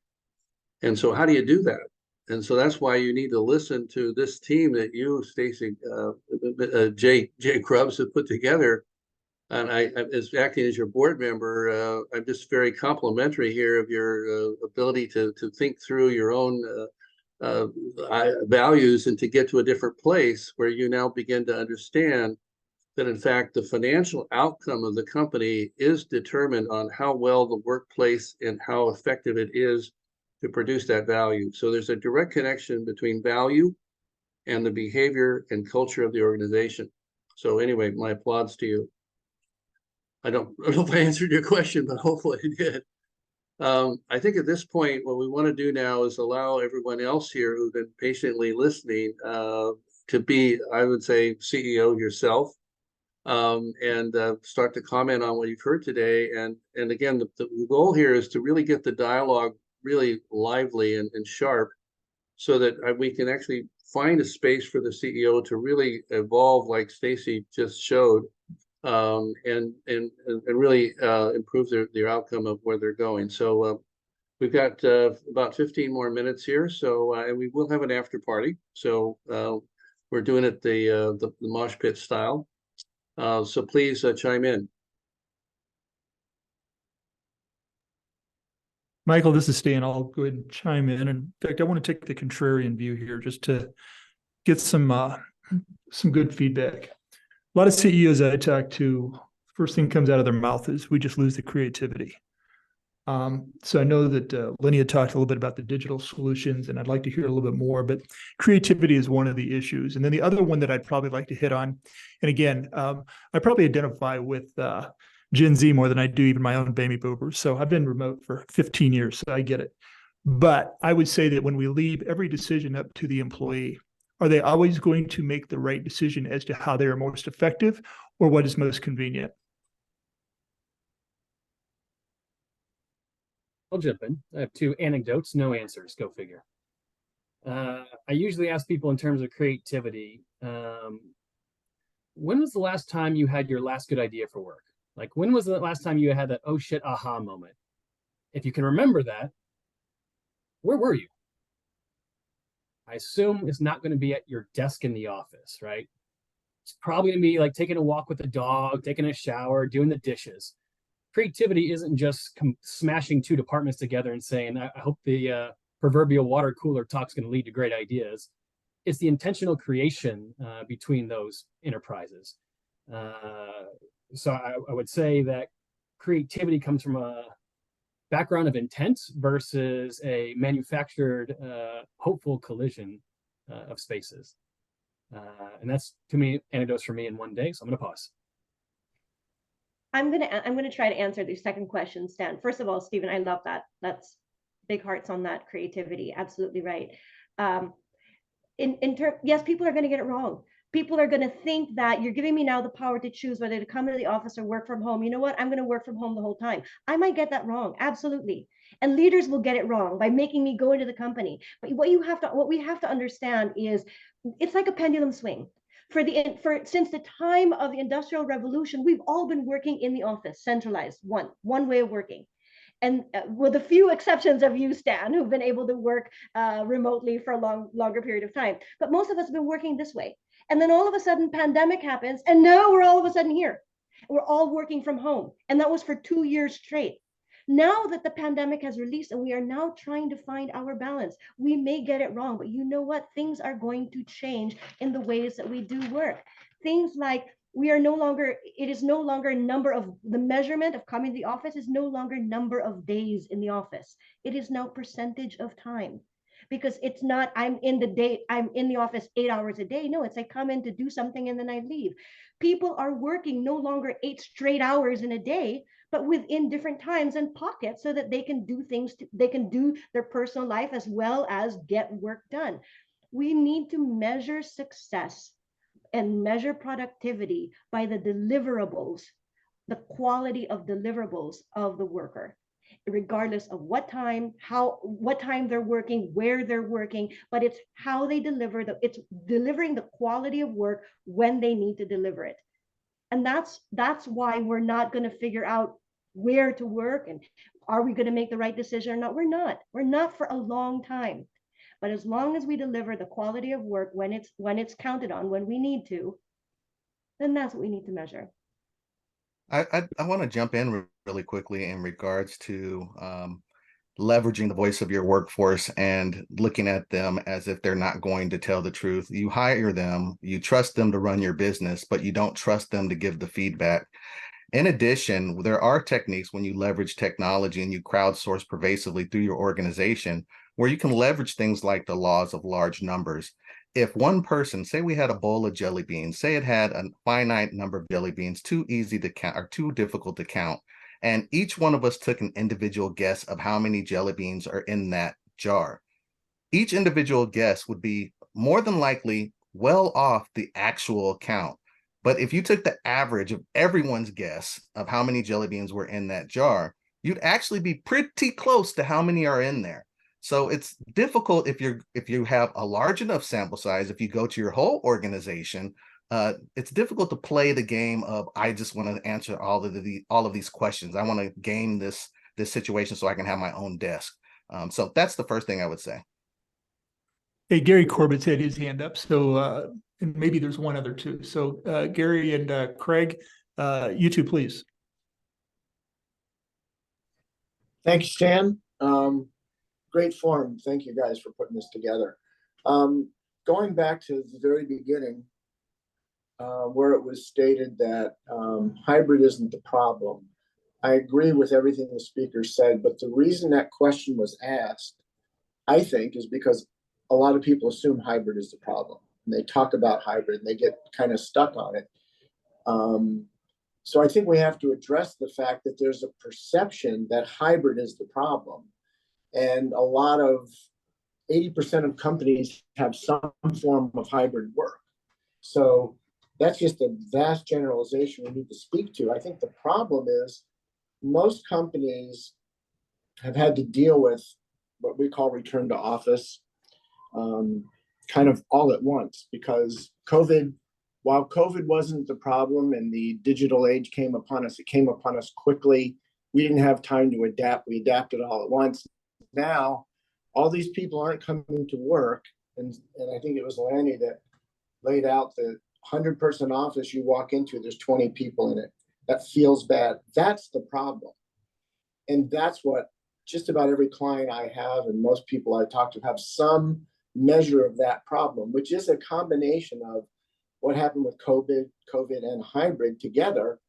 And so how do you do that? And so that's why you need to listen to this team that you, Stacy, Jay Krubbs have put together. And as acting as your board member, I'm just very complimentary here of your ability to think through your own values and to get to a different place where you now begin to understand that in fact the financial outcome of the company is determined on how well the workplace and how effective it is to produce that value. So there's a direct connection between value and the behavior and culture of the organization. So anyway, my applause to you. I don't know if I answered your question, but hopefully I did. I think at this point, what we want to do now is allow everyone else here who've been patiently listening to be, I would say, CEO yourself, and start to comment on what you've heard today. And again, the goal here is to really get the dialogue really lively and sharp so that we can actually find a space for the CEO to really evolve like Stacy just showed, and really improve their outcome of where they're going. So we've got about 15 more minutes here. So and we will have an after party. So we're doing it the mosh pit style. So please chime in. Michael, this is Stan. I'll go ahead and chime in. In fact, I want to take the contrarian view here just to get some good feedback. A lot of CEOs I talk to, first thing comes out of their mouth is we just lose the creativity. So I know that Lenny had talked a little bit about the digital solutions, and I'd like to hear a little bit more, but creativity is one of the issues. And then the other one that I'd probably like to hit on, and again, I probably identify with Gen Z more than I do even my own baby boomers. So I've been remote for 15 years, so I get it. But I would say that when we leave every decision up to the employee, are they always going to make the right decision as to how they are most effective or what is most convenient? I'll jump in. I have two anecdotes, no answers. Go figure. I usually ask people in terms of creativity, when was the last time you had your last good idea for work? Like, when was the last time you had that, oh shit, aha moment? If you can remember that, where were you? I assume it's not going to be at your desk in the office, right? It's probably going to be like taking a walk with the dog, taking a shower, doing the dishes. Creativity isn't just smashing two departments together and saying, I hope the proverbial water cooler talk's going to lead to great ideas. It's the intentional creation between those enterprises. So I would say that creativity comes from a background of intent versus a manufactured, hopeful collision of spaces. And that's too many anecdotes for me in one day, so I'm going to pause. I'm gonna try to answer the second question, Stan. First of all, Stephen, I love that. That's big hearts on that creativity. Absolutely right. Yes, people are going to get it wrong. People are going to think that you're giving me now the power to choose whether to come into the office or work from home. You know what? I'm going to work from home the whole time. I might get that wrong. Absolutely. And leaders will get it wrong by making me go into the company. But what we have to understand is it's like a pendulum swing. Since the time of the Industrial Revolution, we've all been working in the office, centralized, one way of working. And with a few exceptions of you, Stan, who've been able to work remotely for a longer period of time. But most of us have been working this way. And then all of a sudden, pandemic happens, and now we're all of a sudden here. We're all working from home. And that was for 2 years straight. Now that the pandemic has released and we are now trying to find our balance, we may get it wrong, but you know what? Things are going to change in the ways that we do work. Things like it is no longer the measurement of coming to the office is no longer number of days in the office. It is now percentage of time. Because it's not, I'm in the office 8 hours a day. No, it's I come in to do something and then I leave. People are working no longer 8 straight hours in a day, but within different times and pockets so that they can do things, they can do their personal life as well as get work done. We need to measure success and measure productivity by the deliverables, the quality of deliverables of the worker, regardless of what time they're working, where they're working, but it's how they deliver it's delivering the quality of work when they need to deliver it. And that's why we're not going to figure out where to work and are we going to make the right decision or not. We're not for a long time. But as long as we deliver the quality of work when it's counted on, when we need to, then that's what we need to measure. I want to jump in really quickly in regards to leveraging the voice of your workforce and looking at them as if they're not going to tell the truth. You hire them, you trust them to run your business, but you don't trust them to give the feedback. In addition, there are techniques when you leverage technology and you crowdsource pervasively through your organization where you can leverage things like the laws of large numbers. If one person, say we had a bowl of jelly beans, say it had a finite number of jelly beans, too easy to count or too difficult to count, and each one of us took an individual guess of how many jelly beans are in that jar, each individual guess would be more than likely well off the actual count. But if you took the average of everyone's guess of how many jelly beans were in that jar, you'd actually be pretty close to how many are in there. So it's difficult if you have a large enough sample size. If you go to your whole organization, it's difficult to play the game of I just want to answer all of these questions. I want to game this situation so I can have my own desk. So that's the first thing I would say. Hey, Gary Corbett's had his hand up. So, and maybe there's one other too. So, Gary and Craig, you two, please. Thank you, Stan. Great forum. Thank you guys for putting this together. Going back to the very beginning, where it was stated that hybrid isn't the problem. I agree with everything the speaker said, but the reason that question was asked, I think, is because a lot of people assume hybrid is the problem. And they talk about hybrid and they get kind of stuck on it. So I think we have to address the fact that there's a perception that hybrid is the problem. And a lot of 80% of companies have some form of hybrid work. So that's just a vast generalization we need to speak to. I think the problem is most companies have had to deal with what we call return to office kind of all at once, because while COVID wasn't the problem and the digital age came upon us, it came upon us quickly. We didn't have time to adapt. We adapted all at once. Now, all these people aren't coming to work. And I think it was Lanny that laid out the 100-person office you walk into, there's 20 people in it. That feels bad. That's the problem. And that's what just about every client I have and most people I talk to have some measure of that problem, which is a combination of what happened with COVID and hybrid together,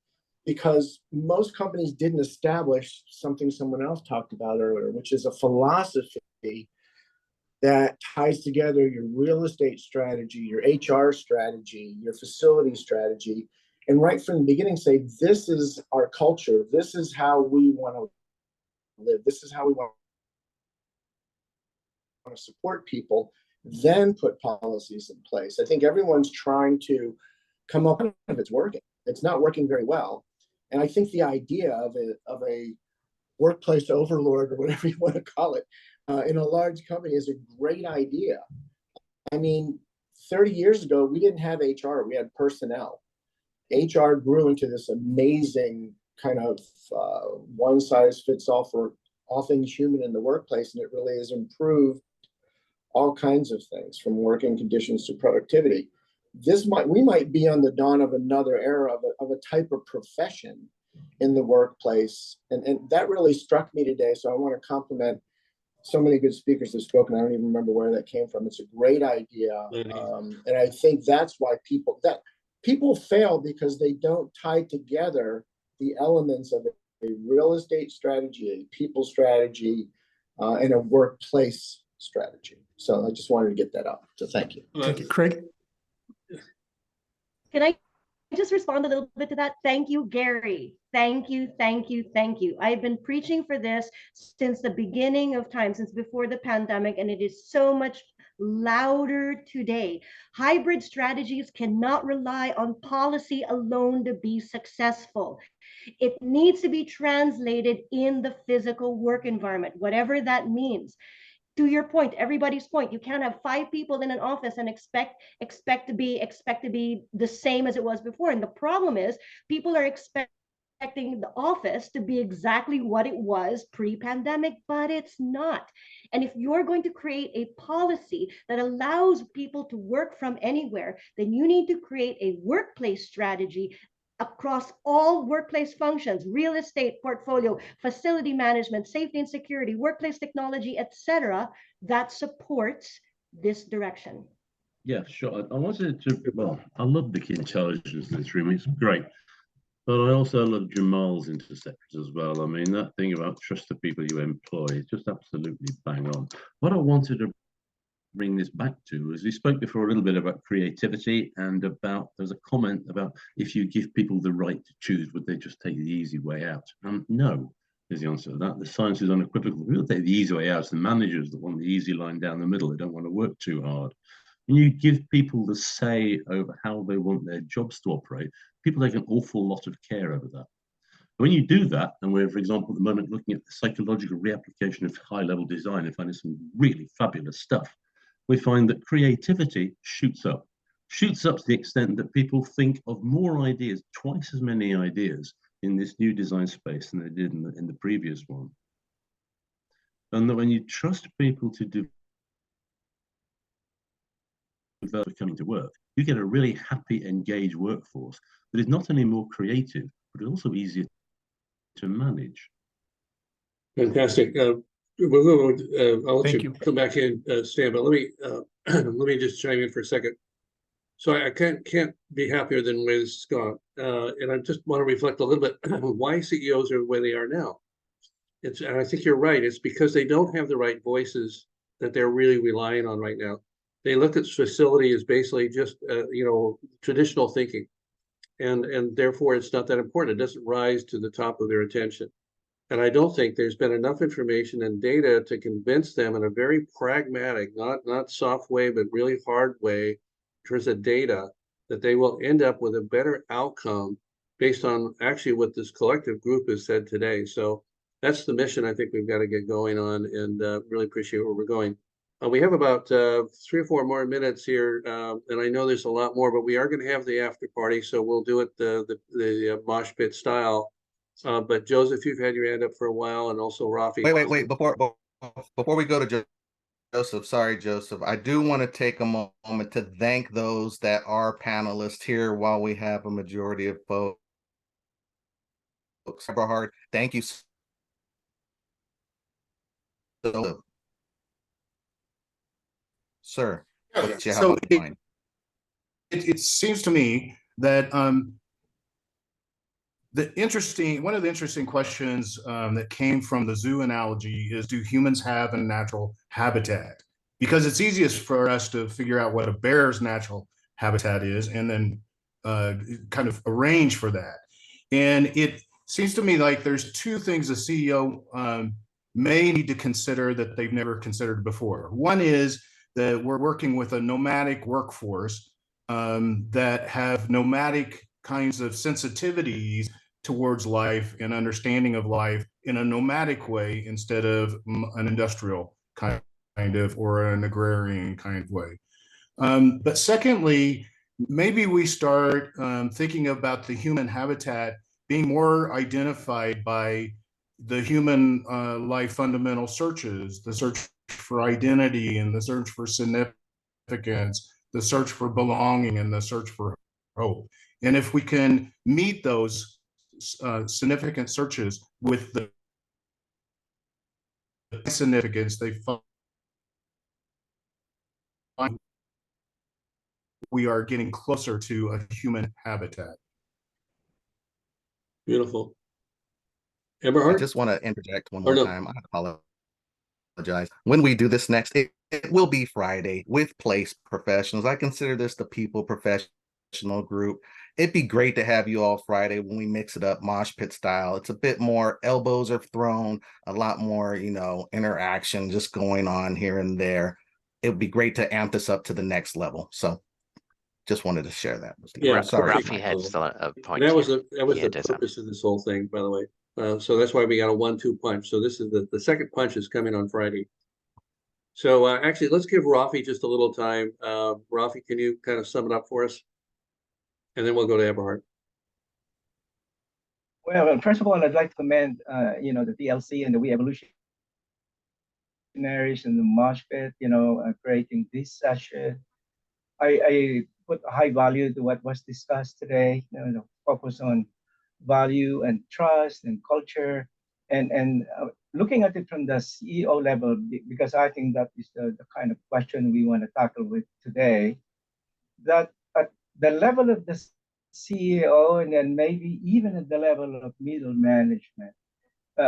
because most companies didn't establish something someone else talked about earlier, which is a philosophy that ties together your real estate strategy, your HR strategy, your facility strategy, and right from the beginning say, this is our culture, this is how we want to live, this is how we want to support people, then put policies in place. I think everyone's trying to come up with it's working. It's not working very well. And I think the idea of a workplace overlord or whatever you want to call it in a large company is a great idea. I mean, 30 years ago, we didn't have HR, we had personnel. HR grew into this amazing kind of one size fits all for all things human in the workplace. And it really has improved all kinds of things from working conditions to productivity. We might be on the dawn of another era of a type of profession in the workplace. And that really struck me today. So I want to compliment so many good speakers have spoken. I don't even remember where that came from. It's a great idea. And I think that's why people fail, because they don't tie together the elements of a real estate strategy, a people strategy, and a workplace strategy. So I just wanted to get that up. So thank you. Thank you, Craig. Can I just respond a little bit to that? Thank you, Gary. Thank you, thank you, thank you. I've been preaching for this since the beginning of time, since before the pandemic, and it is so much louder today. Hybrid strategies cannot rely on policy alone to be successful. It needs to be translated in the physical work environment, whatever that means. To your point, everybody's point, you can't have 5 people in an office and expect to be the same as it was before. And the problem is people are expecting the office to be exactly what it was pre-pandemic, but it's not. And if you're going to create a policy that allows people to work from anywhere, then you need to create a workplace strategy across all workplace functions, real estate portfolio, facility management, safety and security, workplace technology, etc., that supports this direction. Yeah, sure. I wanted to, well, I love the intelligence in this room. It's great. But I also love Jamal's interceptors as well. I mean, that thing about trust the people you employ is just absolutely bang on. What I wanted to bring this back to is we spoke before a little bit about creativity and about, there's a comment about if you give people the right to choose, would they just take the easy way out? No, is the answer to that. The science is unequivocal. People take the easy way out. It's the managers that want the easy line down the middle. They don't want to work too hard. When you give people the say over how they want their jobs to operate, people take an awful lot of care over that. When you do that, and we're, for example, at the moment looking at the psychological reapplication of high-level design and finding some really fabulous stuff, we find that creativity shoots up to the extent that people think of more ideas, twice as many ideas in this new design space than they did in the previous one. And that when you trust people to do coming to work, you get a really happy, engaged workforce that is not only more creative, but also easier to manage. Fantastic. I'll let Thank you you. come back in, Stan, but let me let me just chime in for a second. So I can't be happier than with Scott, and I just want to reflect a little bit why CEOs are where they are now. And I think you're right. It's because they don't have the right voices that they're really relying on right now. They look at facility as basically just traditional thinking, and therefore it's not that important. It doesn't rise to the top of their attention. And I don't think there's been enough information and data to convince them in a very pragmatic, not soft way, but really hard way, in terms of data, that they will end up with a better outcome based on actually what this collective group has said today. So that's the mission I think we've got to get going on, and really appreciate where we're going. We have about 3 or 4 more minutes here, and I know there's a lot more, but we are going to have the after party, so we'll do it the mosh pit style. But Joseph, you've had your hand up for a while, and also Rafi. Wait. Before we go to Joseph, sorry, Joseph, I do want to take a moment to thank those that are panelists here while we have a majority of folks. Eberhard, thank you so, sir. What you have So on your mind? it seems to me that one of the interesting questions that came from the zoo analogy is, do humans have a natural habitat? Because it's easiest for us to figure out what a bear's natural habitat is and then kind of arrange for that. And it seems to me like there's 2 things a CEO may need to consider that they've never considered before. One is that we're working with a nomadic workforce that have nomadic kinds of sensitivities towards life and understanding of life in a nomadic way instead of an industrial kind of or an agrarian kind of way. But secondly, maybe we start thinking about the human habitat being more identified by the human life fundamental searches, the search for identity and the search for significance, the search for belonging and the search for hope. And if we can meet those significant searches with the significance they find, we are getting closer to a human habitat. Beautiful. I Eberhard? just want to interject one more time. I apologize. When we do this next, it will be Friday with place professionals. I consider this the people professional group. It'd be great to have you all Friday when we mix it up mosh pit style. It's a bit more elbows are thrown, a lot more, interaction just going on here and there. it would be great to amp this up to the next level. So just wanted to share that with you. Yeah, Sorry, perfect. Rafi had still a point That was here. that was He the had his hand. purpose of this whole thing, by the way. So that's why we got a 1-2 punch. So this is the second punch is coming on Friday. So actually, let's give Rafi just a little time. Rafi, can you kind of sum it up for us? And then we'll go to Eberhard. Well, first of all, I'd like to commend, the TLC and the We Evolutionaries and the Mosh Pit, creating this session. I put a high value to what was discussed today, the focus on value and trust and culture, and looking at it from the CEO level, because I think that is the kind of question we want to tackle with today, that at the level of the CEO and then maybe even at the level of middle management,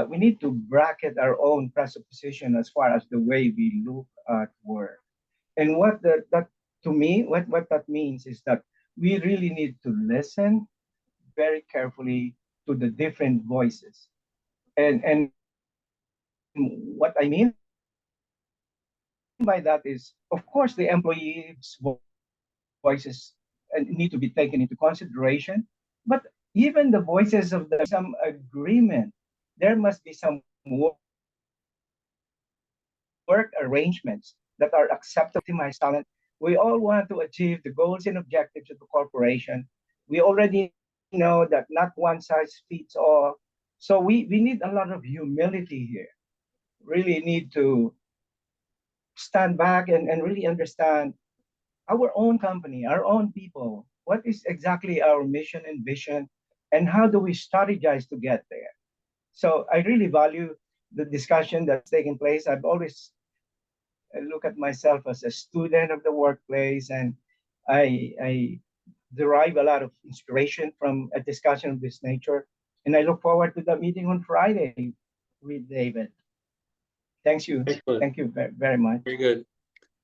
we need to bracket our own presupposition as far as the way we look at work. And that to me, what that means is that we really need to listen very carefully to the different voices. And what I mean by that is, of course, the employees' voices need to be taken into consideration, but even the voices of some agreement, there must be some work arrangements that are acceptable to my talent. We all want to achieve the goals and objectives of the corporation. We already know that not one size fits all. So we need a lot of humility here. Really need to stand back and really understand our own company, our own people. What is exactly our mission and vision, and how do we strategize to get there? So I really value the discussion that's taking place. I've always look at myself as a student of the workplace, and I derive a lot of inspiration from a discussion of this nature. And I look forward to the meeting on Friday with David. Thank you. Excellent. Thank you very much. Very good.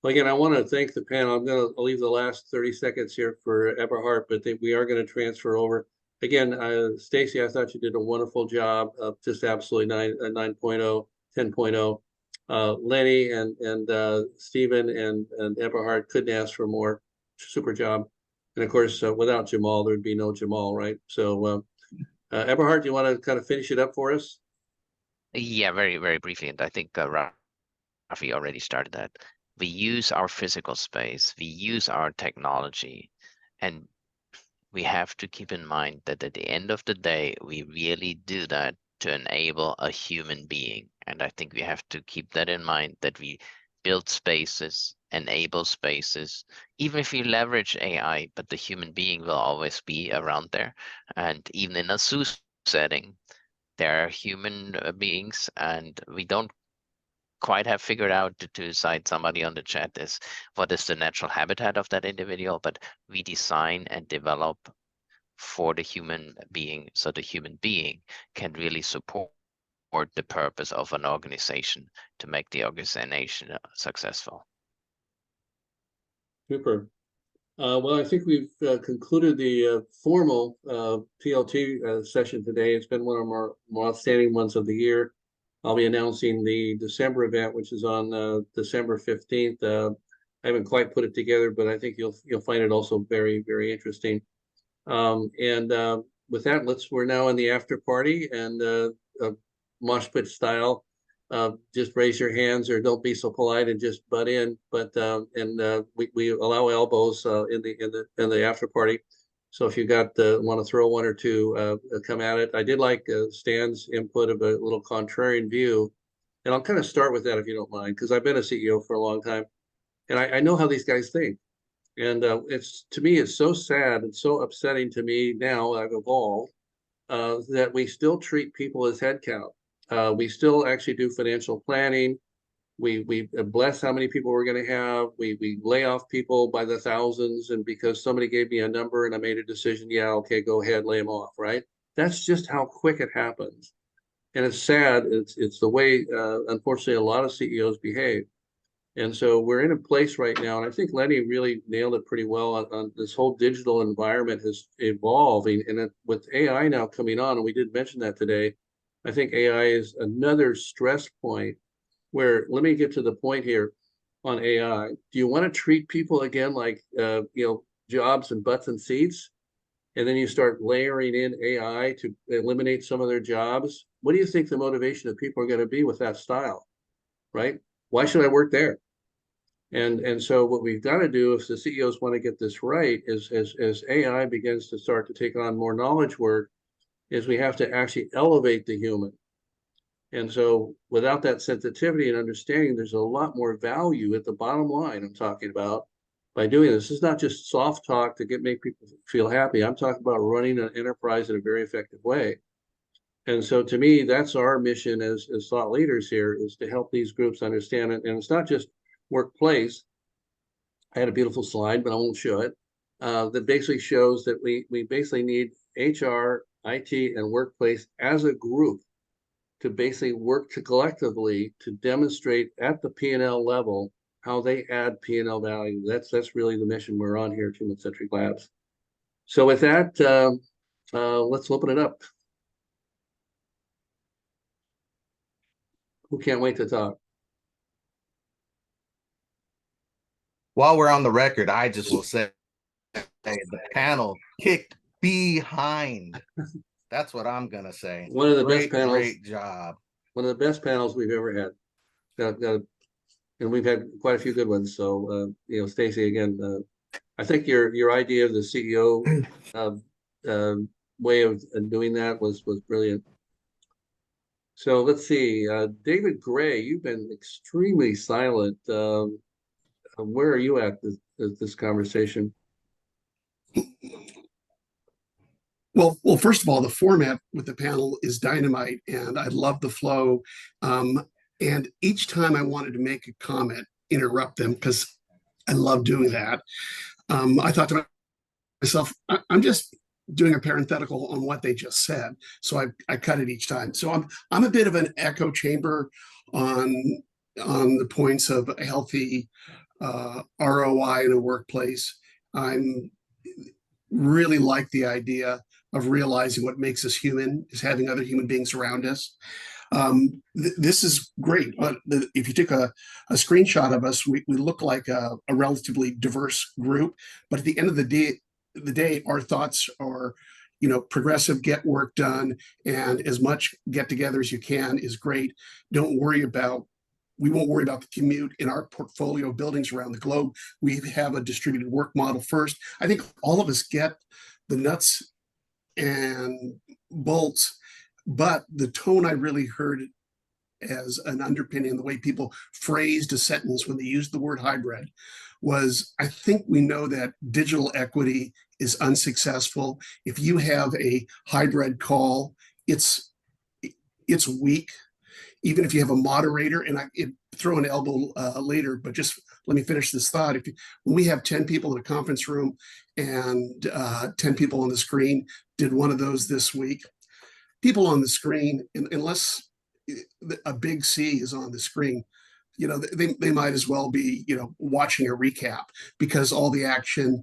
Well, again, I want to thank the panel. I'll leave the last 30 seconds here for Eberhard, but we are going to transfer over. Again, Stacy, I thought you did a wonderful job of just absolutely 9.0, 10.0. Lenny and Stephen and Eberhard couldn't ask for more. Super job. And of course, without Jamal, there'd be no Jamal, right? So Eberhard, do you want to kind of finish it up for us? Yeah, very, very briefly. And I think Rafi already started that. We use our physical space, we use our technology, and we have to keep in mind that at the end of the day, we really do that to enable a human being. And I think we have to keep that in mind, that we build spaces, enable spaces, even if we leverage AI, but the human being will always be around there. And even in a zoo setting, there are human beings, and we don't quite have figured out to decide, somebody on the chat, is what is the natural habitat of that individual, but we design and develop for the human being, so the human being can really support the purpose of an organization to make the organization successful. Super. Well, I think we've concluded the formal TLT session today. It's been one of our more outstanding ones of the year. I'll be announcing the December event, which is on December 15th. I haven't quite put it together, but I think you'll find it also very, very interesting. With that, we're now in the after party, and mosh pit style. Just raise your hands, or don't be so polite and just butt in. But we allow elbows in the after party. So if you want to throw one or two, come at it. I did like Stan's input of a little contrarian view, and I'll kind of start with that if you don't mind, because I've been a CEO for a long time, and I know how these guys think. And to me, it's so sad and so upsetting to me now. I've evolved that we still treat people as headcount. We still actually do financial planning. We bless how many people we're going to have. We lay off people by the thousands, and because somebody gave me a number and I made a decision, yeah, okay, go ahead, lay them off, right? That's just how quick it happens, and it's sad. It's the way, unfortunately, a lot of CEOs behave. And so we're in a place right now, and I think Lenny really nailed it pretty well on this whole digital environment is evolving, and with AI now coming on, and we did mention that today, I think AI is another stress point where, let me get to the point here. on AI, do you want to treat people again like jobs and butts and seats, and then you start layering in AI to eliminate some of their jobs? What do you think the motivation of people are going to be with that style, right? Why should I work there? And so what we've got to do if the CEOs want to get this right is as AI begins to start to take on more knowledge work, is we have to actually elevate the human. And so without that sensitivity and understanding, there's a lot more value at the bottom line I'm talking about by doing this. This is not just soft talk to make people feel happy. I'm talking about running an enterprise in a very effective way. And so to me, that's our mission as thought leaders here, is to help these groups understand it. And it's not just workplace. I had a beautiful slide, but I won't show it. That basically shows that we basically need HR, IT, and workplace as a group to basically work to collectively to demonstrate at the P&L level how they add P&L value. That's really the mission we're on here at Human Centric Labs. So with that, let's open it up. Who can't wait to talk? While we're on the record, I just will say the panel kicked behind. That's what I'm gonna say. One of the best panels. Great job. One of the best panels we've ever had. And we've had quite a few good ones. So Stacy, again, I think your idea of the CEO way of doing that was brilliant. So let's see, David Gray, you've been extremely silent. Where are you at this conversation? Well, first of all, the format with the panel is dynamite, and I love the flow. And each time I wanted to make a comment, interrupt them, because I love doing that. I thought to myself, I'm just doing a parenthetical on what they just said, so I cut it each time. So I'm a bit of an echo chamber on the points of a healthy ROI in a workplace. I'm really like the idea of realizing what makes us human is having other human beings around us. This is great, but if you took a screenshot of us, we look like a relatively diverse group. But at the end of the day, our thoughts are, progressive, get work done, and as much get together as you can is great. We won't worry about the commute in our portfolio of buildings around the globe. We have a distributed work model first. I think all of us get the nuts and bolts, but the tone I really heard as an underpinning, the way people phrased a sentence when they used the word hybrid, was, I think we know that digital equity is unsuccessful. If you have a hybrid call, it's weak. Even if you have a moderator, and I throw an elbow later, but just let me finish this thought. When we have 10 people in a conference room and 10 people on the screen, did one of those this week, people on the screen, unless a big C is on the screen, they might as well be, watching a recap, because all the action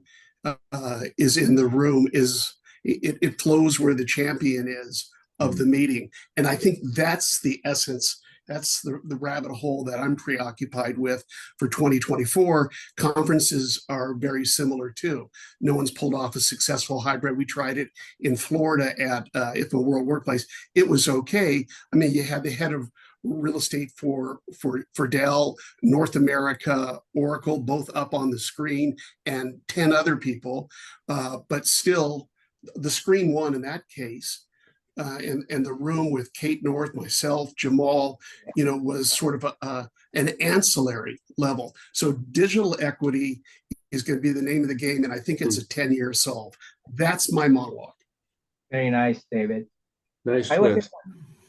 is in the room, it flows where the champion is of the meeting. And I think that's the essence. That's the rabbit hole that I'm preoccupied with for 2024. Conferences are very similar too. No one's pulled off a successful hybrid. We tried it in Florida at the World Workplace. It was okay. I mean, you had the head of real estate for Dell, North America, Oracle, both up on the screen, and 10 other people. But still, the screen won in that case. And the room with Kate North, myself, Jamal, was sort of an ancillary level. So digital equity is going to be the name of the game, and I think it's a 10-year solve. That's my monologue. Very nice, David. Nice I was twist.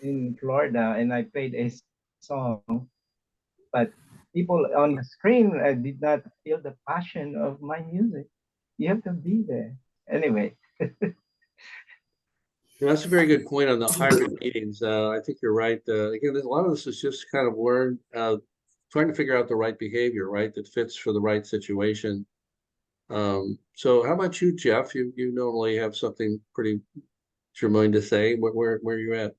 in Florida and I played a song, but people on the screen did not feel the passion of my music. You have to be there. Anyway. That's a very good point on the hybrid meetings. I think you're right. Again, a lot of this is just kind of learn, trying to figure out the right behavior, right, that fits for the right situation. So how about you, Jeff? You normally have something pretty germane to say. Where are you at?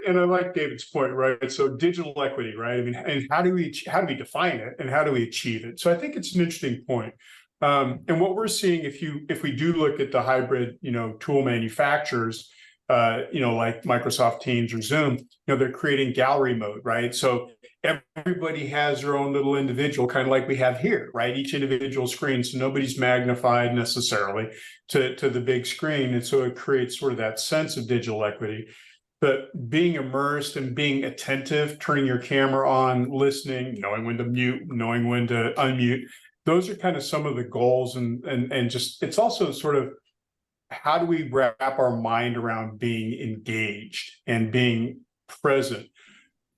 and I like David's point, right? So digital equity, right? I mean, and how do we define it, and how do we achieve it? So I think it's an interesting point. And what we're seeing, if we do look at the hybrid, tool manufacturers, like Microsoft Teams or Zoom, they're creating gallery mode, right? So everybody has their own little individual, kind of like we have here, right? Each individual screen, so nobody's magnified necessarily to the big screen, and so it creates sort of that sense of digital equity. But being immersed and being attentive, turning your camera on, listening, knowing when to mute, knowing when to unmute, those are kind of some of the goals, and just it's also sort of how do we wrap our mind around being engaged and being present.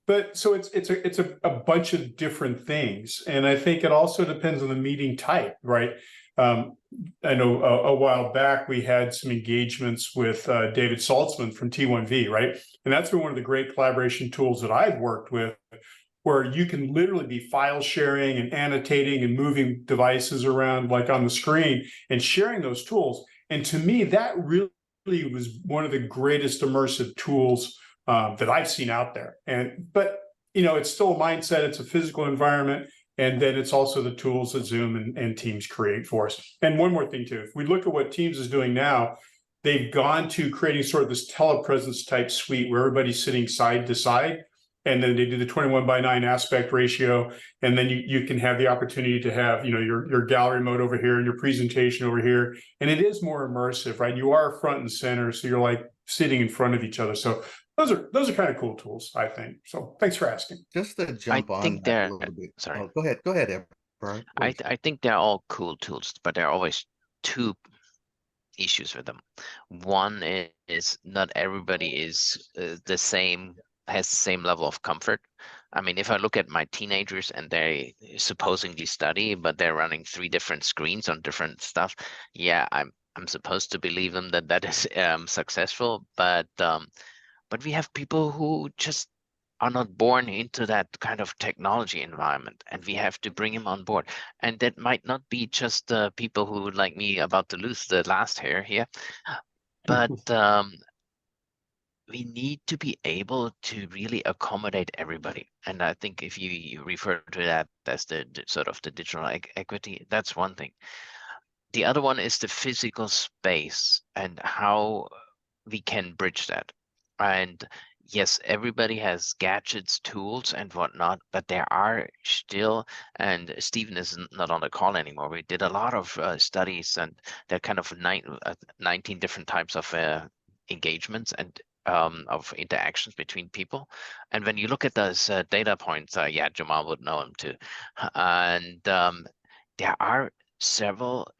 But so it's a bunch of different things, and I think it also depends on the meeting type, right? I know a while back we had some engagements with David Saltzman from T1V, right? And that's been one of the great collaboration tools that I've worked with, where you can literally be file sharing and annotating and moving devices around like on the screen and sharing those tools. And to me, that really was one of the greatest immersive tools that I've seen out there. But it's still a mindset, it's a physical environment. And then it's also the tools that Zoom and Teams create for us. And one more thing too, if we look at what Teams is doing now, they've gone to creating sort of this telepresence type suite where everybody's sitting side to side. And then they do the 21:9 aspect ratio. And then you can have the opportunity to have, your gallery mode over here and your presentation over here. And it is more immersive, right? You are front and center. So you're like sitting in front of each other. So those are kind of cool tools, I think. So thanks for asking. Just to jump on that a little bit. Sorry. Oh, go ahead, Everett. I think they're all cool tools, but there are always two issues with them. One is not everybody is has the same level of comfort. I mean, if I look at my teenagers and they supposedly study, but they're running 3 different screens on different stuff, yeah, I'm supposed to believe them that is successful, but we have people who just are not born into that kind of technology environment, and we have to bring them on board. And that might not be just people who, like me, about to lose the last hair here, but we need to be able to really accommodate everybody. And I think if you refer to that as the sort of the digital equity, that's one thing. The other one is the physical space and how we can bridge that. And yes, everybody has gadgets, tools, and whatnot, but there are still, and Stephen is not on the call anymore. We did a lot of studies, and there are kind of 19 different types of engagements and of interactions between people. And when you look at those data points, yeah, Jamal would know them too. And there are several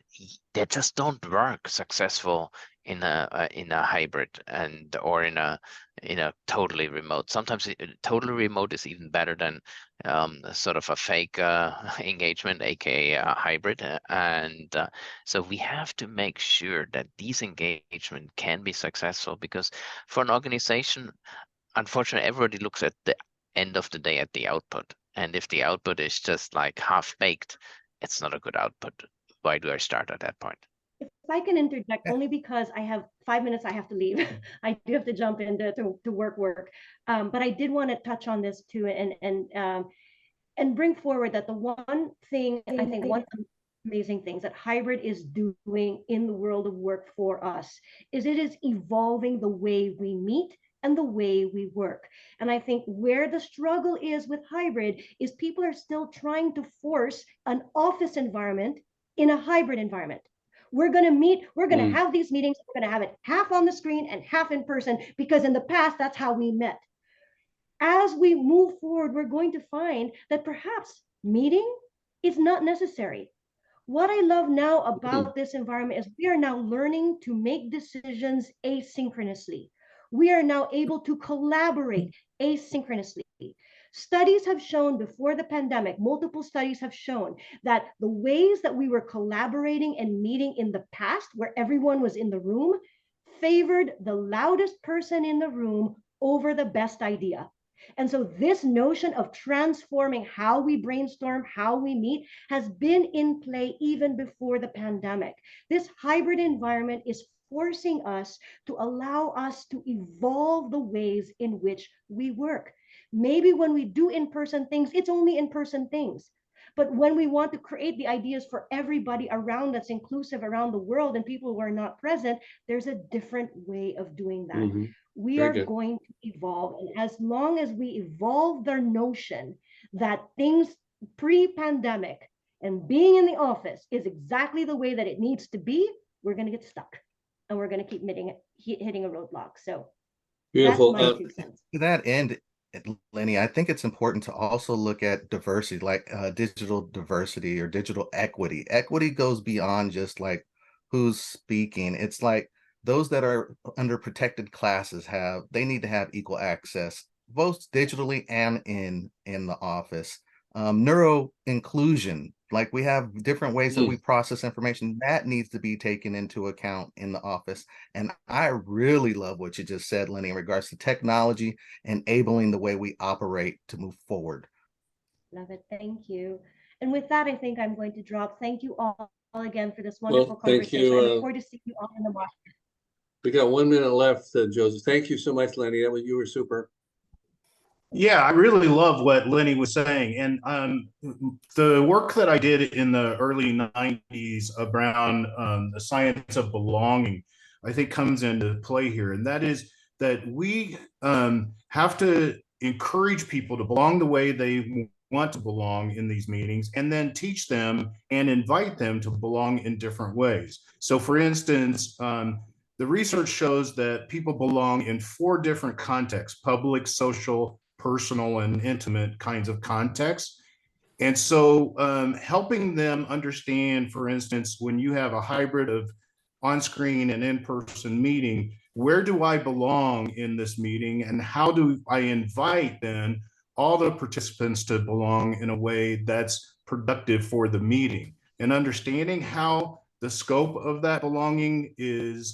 that just don't work successful in a hybrid or in a totally remote. Sometimes totally remote is even better than sort of a fake engagement, aka a hybrid. And so we have to make sure that these engagement can be successful, because for an organization, unfortunately, everybody looks at the end of the day at the output. And if the output is just like half baked, it's not a good output. Why do I start at that point? If I can interject, only because I have 5 minutes, I have to leave. I do have to jump in to work. But I did want to touch on this too, and bring forward that the one thing, I think one of the amazing things that hybrid is doing in the world of work for us is it is evolving the way we meet and the way we work. And I think where the struggle is with hybrid is people are still trying to force an office environment in a hybrid environment. We're going to meet, we're going to have these meetings, we're going to have it half on the screen and half in person, because in the past, that's how we met. As we move forward, we're going to find that perhaps meeting is not necessary. What I love now about this environment is we are now learning to make decisions asynchronously. We are now able to collaborate asynchronously. Studies have shown before the pandemic, multiple studies have shown that the ways that we were collaborating and meeting in the past, where everyone was in the room, favored the loudest person in the room over the best idea. And so this notion of transforming how we brainstorm, how we meet, has been in play even before the pandemic. This hybrid environment is forcing us to allow us to evolve the ways in which we work. Maybe when we do in-person things, it's only in-person things. But when we want to create the ideas for everybody around that's inclusive around the world and people who are not present, there's a different way of doing that. Mhm. We Very are good. going to evolve. And as long as we evolve their notion that things pre-pandemic and being in the office is exactly the way that it needs to be, we're going to get stuck and we're going to keep hitting a roadblock. So Beautiful. that's my 2 cents. To that end, Lenny, I think it's important to also look at diversity, like digital diversity or digital equity. Equity goes beyond just like who's speaking. It's like those that are under protected classes they need to have equal access, both digitally and in the office. Neuro inclusion, like we have different ways that we process information that needs to be taken into account in the office. And I really love what you just said, Lenny, in regards to technology enabling the way we operate to move forward. Love it. Thank you. And with that, I think I'm going to drop. Thank you all again for this wonderful conversation. Thank you. I look forward to seeing you all in the market. We got 1 minute left, Joseph. Thank you so much, Lenny. You were super. Yeah, I really love what Lenny was saying. And the work that I did in the early 90s around the science of belonging, I think comes into play here. And that is that we have to encourage people to belong the way they want to belong in these meetings, and then teach them and invite them to belong in different ways. So for instance, the research shows that people belong in 4 different contexts: public, social, personal, and intimate kinds of contexts. And so helping them understand, for instance, when you have a hybrid of on-screen and in-person meeting, where do I belong in this meeting, and how do I invite then all the participants to belong in a way that's productive for the meeting? And understanding how the scope of that belonging is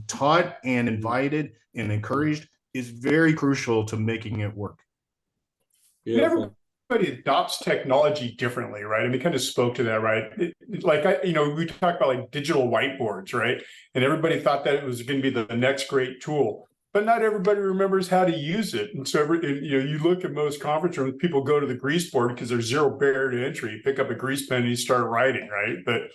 taught and invited and encouraged is very crucial to making it work. Beautiful. Everybody adopts technology differently, right? And we kind of spoke to that, right? We talked about like digital whiteboards, right? And everybody thought that it was going to be the next great tool, but not everybody remembers how to use it. And so, you look at most conference rooms, people go to the grease board because there's zero barrier to entry. You pick up a grease pen and you start writing, right? But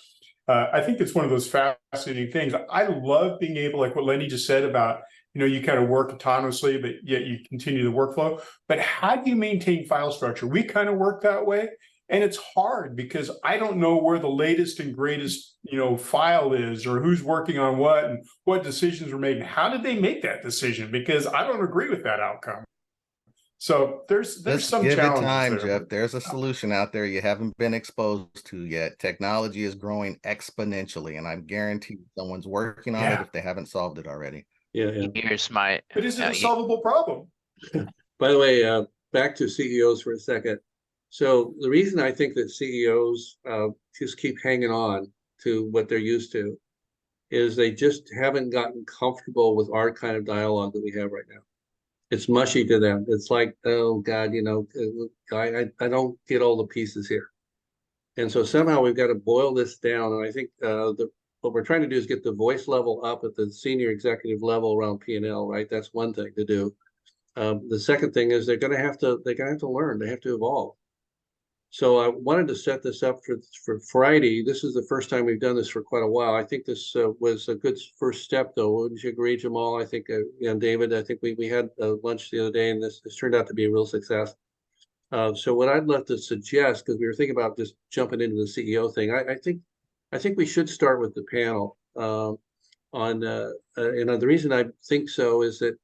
I think it's one of those fascinating things. I love being able, like what Lenny just said about, you kind of work autonomously, but yet you continue the workflow. But how do you maintain file structure? We kind of work that way. And it's hard because I don't know where the latest and greatest, file is, or who's working on what and what decisions were made. And how did they make that decision? Because I don't agree with that outcome. So there's some give it challenges time, there. Jeff. There's a solution out there you haven't been exposed to yet. Technology is growing exponentially, and I guarantee someone's working on it if they haven't solved it already. Yeah. Here's my. But is it a solvable problem? By the way, back to CEOs for a second. So the reason I think that CEOs just keep hanging on to what they're used to is they just haven't gotten comfortable with our kind of dialogue that we have right now. It's mushy to them. It's like, oh God, I don't get all the pieces here. And so somehow we've got to boil this down. And I think what we're trying to do is get the voice level up at the senior executive level around P&L, right? That's one thing to do. The second thing is they're going to have to learn. They have to evolve. So I wanted to set this up for Friday. This is the first time we've done this for quite a while. I think this was a good first step, though. Wouldn't you agree, Jamal? I think, David, I think we had lunch the other day, and this turned out to be a real success. So what I'd love to suggest, because we were thinking about just jumping into the CEO thing, I think we should start with the panel. And the reason I think so is that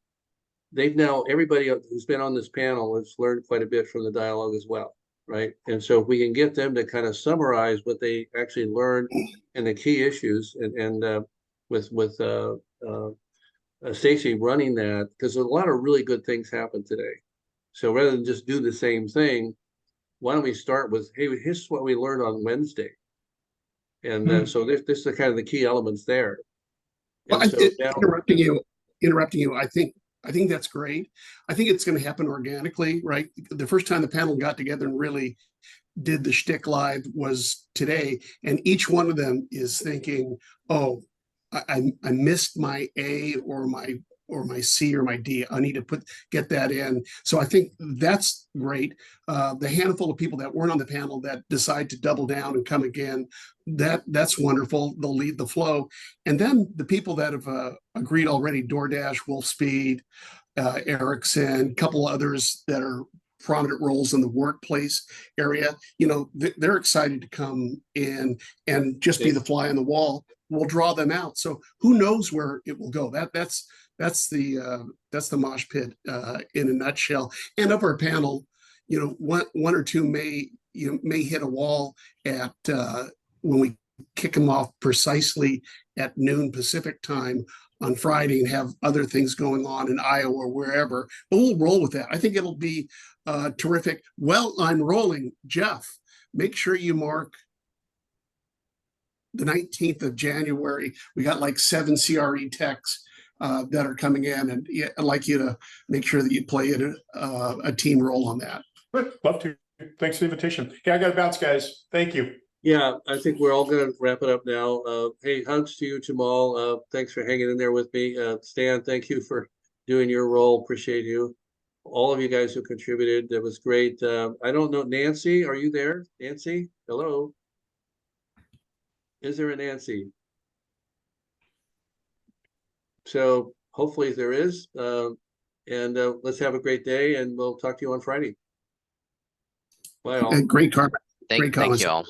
everybody who's been on this panel has learned quite a bit from the dialogue as well. Right. And so if we can get them to kind of summarize what they actually learned and the key issues and with Stacy running that, because a lot of really good things happened today. So rather than just do the same thing, why don't we start with, hey, here's what we learned on Wednesday. And so this is kind of the key elements there. Well, interrupting you, I think that's great. I think it's going to happen organically, right? The first time the panel got together and really did the shtick live was today, and each one of them is thinking, "Oh, I missed my A or my C or my D. I need to get that in. So I think that's great. The handful of people that weren't on the panel that decide to double down and come again, that's wonderful. They'll lead the flow. And then the people that have agreed already, DoorDash, Wolfspeed, Ericsson, a couple others that are prominent roles in the workplace area, they're excited to come in and just be the fly on the wall. We'll draw them out. So who knows where it will go? That's the mosh pit in a nutshell. And of our panel, one or two may hit a wall at when we kick them off precisely at noon Pacific time on Friday and have other things going on in Iowa or wherever. But we'll roll with that. I think it'll be terrific. Well, I'm rolling. Jeff, make sure you mark the 19th of January. We got like 7 CRE techs that are coming in, and I'd like you to make sure that you play a team role on that. Love to. Thanks for the invitation. Yeah, I got to bounce, guys. Thank you. Yeah, I think we're all going to wrap it up now. Hey, hugs to you, Jamal. Thanks for hanging in there with me. Stan, thank you for doing your role. Appreciate you. All of you guys who contributed. That was great. I don't know, Nancy, are you there? Nancy, hello. Is there a Nancy? So hopefully there is. And let's have a great day, and we'll talk to you on Friday. Bye all. Great comment. Thank you all.